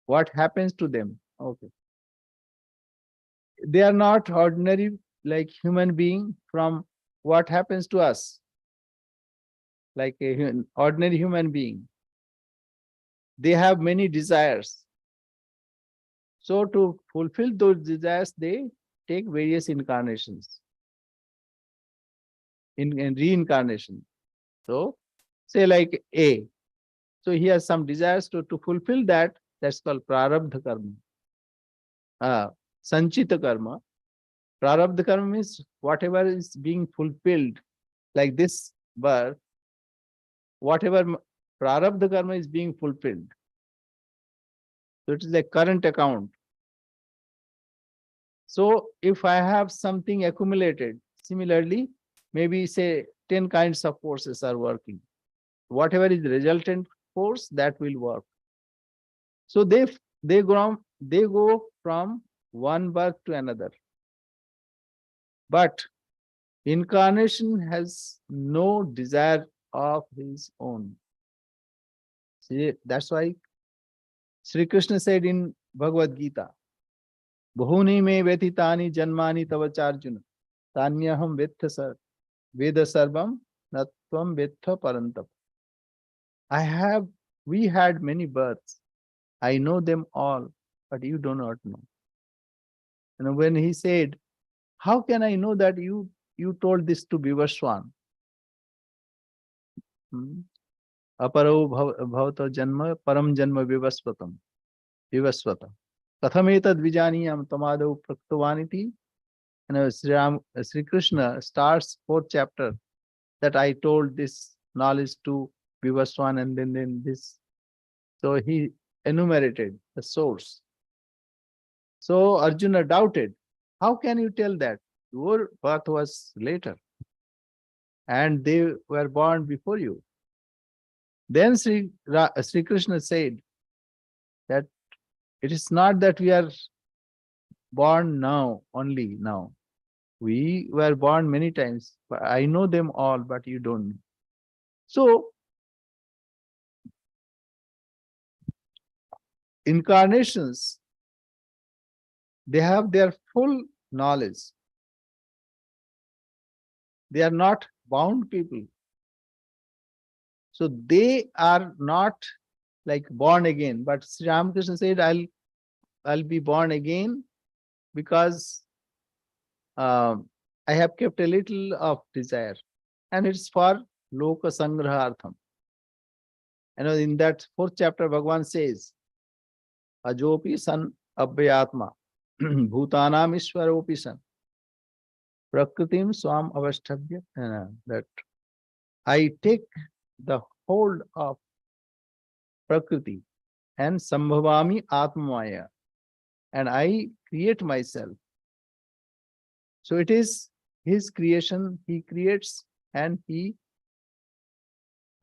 [SPEAKER 1] what happens to them? Okay. They are not ordinary, like human being. From what happens to us, like ordinary human being. They have many desires. So to fulfill those desires, they take various incarnations in reincarnation. So say like A. So he has some desires to fulfill that. That's called prarabdha karma. Sanchita karma. Prarabdha karma means whatever is being fulfilled, like this birth, whatever prarabdha karma is being fulfilled. So it is a current account. So if I have something accumulated, similarly, maybe say 10 kinds of forces are working. Whatever is the resultant force, that will work. So they go from one birth to another. But incarnation has no desire of his own. See, that's why Sri Krishna said in Bhagavad Gita, Bahuni me vetitani janmani tavacharjuna, tanyaham vetha sar, veda sarvam, natvam vetha parantap. We had many births. I know them all, but you do not know. And when he said, how can I know that you told this to Vivaswan? Aparo bhavata janma param janma vivasvata. Kathametad vijaniyam tamadav praktavaniti. And Sri Krishna starts 4th chapter that I told this knowledge to Vivaswan, and then this. So he enumerated the source. So Arjuna doubted. How can you tell that? Your birth was later, and they were born before you. Then Sri Krishna said that it is not that we are born now, only now. We were born many times. But I know them all, but you don't know. So incarnations, they have their full knowledge. They are not bound people. So they are not like born again. But Sri Ramakrishna said, I'll be born again because I have kept a little of desire. And it's for Loka Sangrahartham. And in that 4th chapter, Bhagavan says, Ajopi san abhyatma, bhutanam ishwaropi san, prakritim swam avashthabhya. That I take the hold of prakriti and sambhavami atmamaya, and I create myself. So it is his creation, he creates and he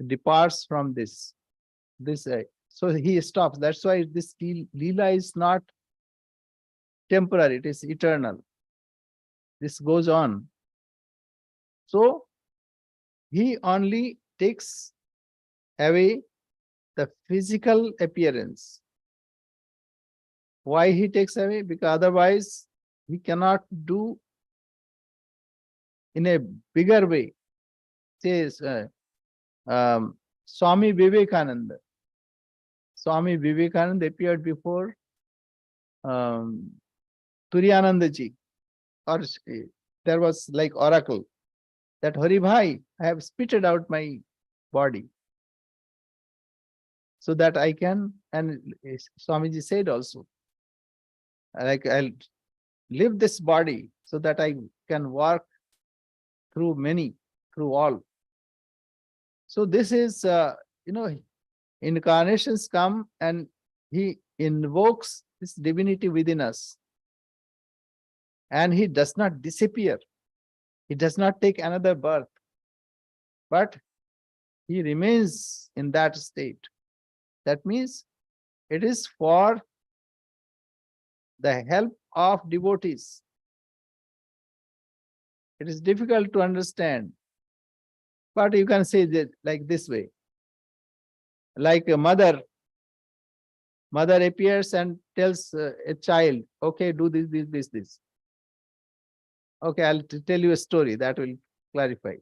[SPEAKER 1] departs from this. So he stops. That's why this Leela is not temporary, it is eternal. This goes on. So he only takes away the physical appearance. Why he takes away? Because otherwise he cannot do in a bigger way. Says Swami Vivekananda. Swami Vivekananda appeared before Turiyanandaji, or there was like oracle that Hari Bhai, I have spitted out my body so that I can, and Swamiji said also, like I'll leave this body so that I can walk through many, through all. So this is, incarnations come and he invokes this divinity within us. And he does not disappear. He does not take another birth, but he remains in that state. That means it is for the help of devotees. It is difficult to understand, but you can say that like this way. Like a mother appears and tells a child, okay, do this. Okay, I'll tell you a story that will clarify.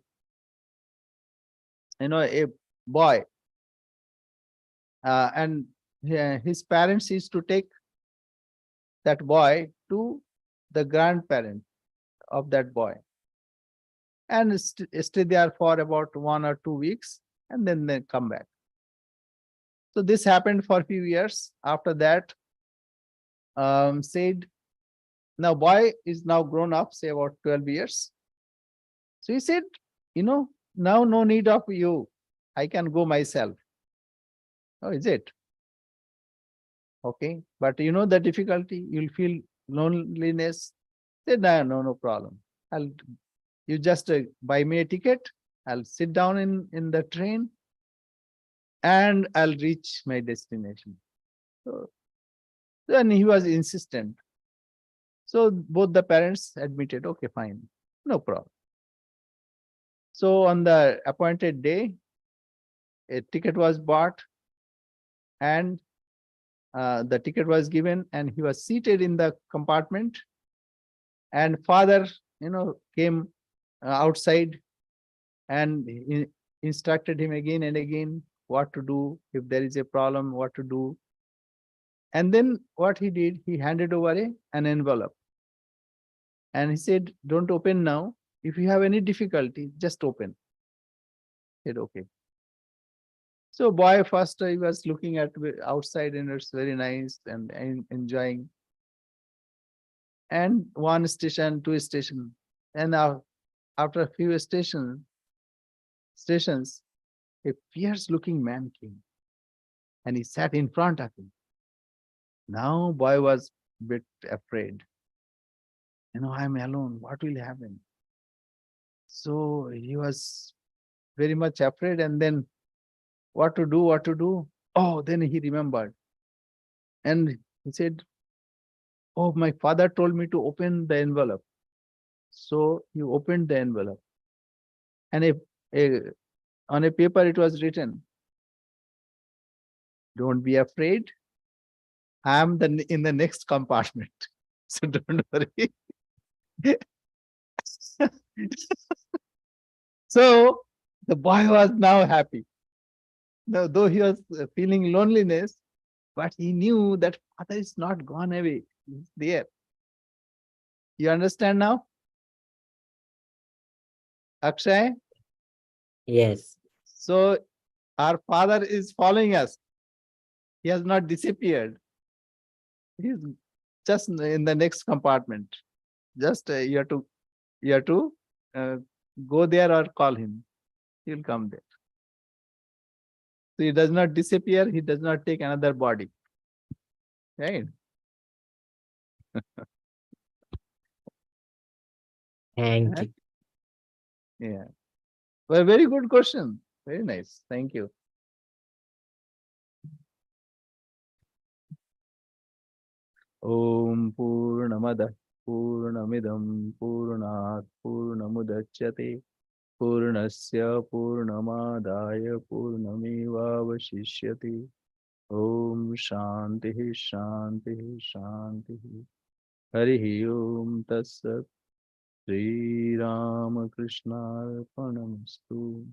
[SPEAKER 1] A boy, and his parents used to take that boy to the grandparent of that boy and stay there for about 1 or 2 weeks, and then they come back. So this happened for a few years. After that, said, now boy is now grown up, say about 12 years. So he said, now no need of you. I can go myself. Oh, is it? Okay. But the difficulty, you'll feel loneliness. Say, no problem. You just buy me a ticket. I'll sit down in the train and I'll reach my destination. So then he was insistent. So both the parents admitted, okay, fine, no problem. So on the appointed day, a ticket was bought and the ticket was given, and he was seated in the compartment, and father, came outside and he instructed him again and again what to do if there is a problem, what to do. And then what he did, he handed over an envelope and he said, don't open now. If you have any difficulty, just open. He said, okay. So boy, first he was looking at outside and it's very nice and enjoying. And one station, two station, and now after a few stations, a fierce looking man came and he sat in front of him. Now boy was a bit afraid. I'm alone. What will happen? So he was very much afraid, and then what to do? Oh, then he remembered. And he said, oh, my father told me to open the envelope. So he opened the envelope. And on a paper it was written, don't be afraid. I am in the next compartment. So don't worry. So the boy was now happy. Now, though he was feeling loneliness, but he knew that father is not gone away. He's there. You understand now? Akshay?
[SPEAKER 3] Yes.
[SPEAKER 1] So our father is following us. He has not disappeared. He's just in the next compartment. Just you have to go there or call him. He'll come there. So he does not disappear. He does not take another body. Right?
[SPEAKER 3] Thank you.
[SPEAKER 1] Yeah. Well, very good question. Very nice. Thank you. Om Purnamada Purnamidam Purnat Purnamudachyate Purnasya Purnamadaya Purnamevavashishyati. Om Shanti Shanti Shanti. Hari Om Tatsat. Sri Ramakrishna Arpanamastu.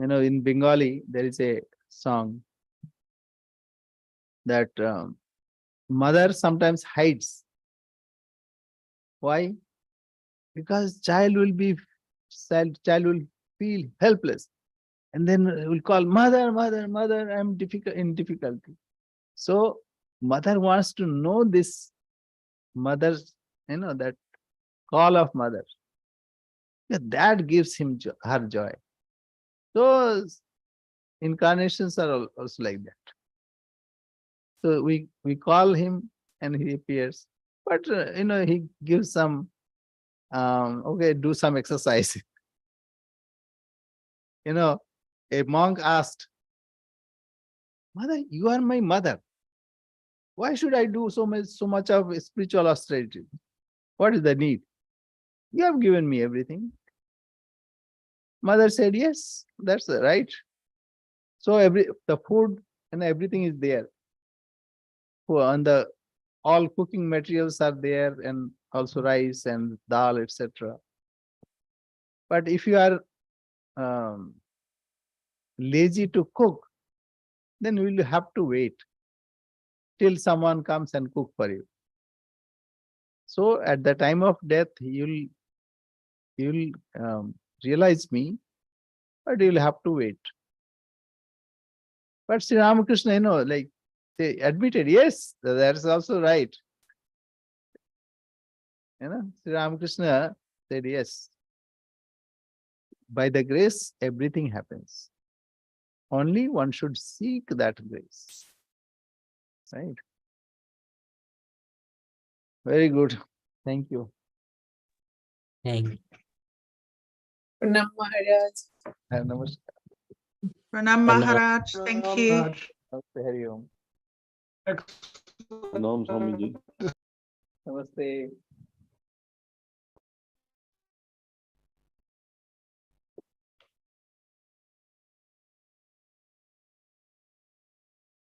[SPEAKER 1] In Bengali, there is a song that mother sometimes hides. Why? Because child will feel helpless, and then will call mother, mother, mother. I'm in difficulty. So mother wants to know this mother's, that call of mother. That gives her joy. So incarnations are also like that. So we call him and he appears, but he gives some okay, do some exercise. A monk asked, "Mother, you are my mother. Why should I do so much of spiritual austerity? What is the need? You have given me everything." Mother said, "Yes, that's right. So the food and everything is there. And all cooking materials are there, and also rice and dal, etc. But if you are lazy to cook, then you will have to wait till someone comes and cook for you. So at the time of death, you'll realize me, but you'll have to wait." But Sri Ramakrishna, they admitted, yes, that's also right. Sri Ramakrishna said, yes, by the grace, everything happens. Only one should seek that grace. Right? Very good. Thank you.
[SPEAKER 3] Thank you.
[SPEAKER 4] Pranam Maharaj.
[SPEAKER 1] Namaskar.
[SPEAKER 4] Pranam Maharaj. Thank you.
[SPEAKER 1] Namaste, Hari Om.
[SPEAKER 5] Pranam Swamiji.
[SPEAKER 1] Namaste.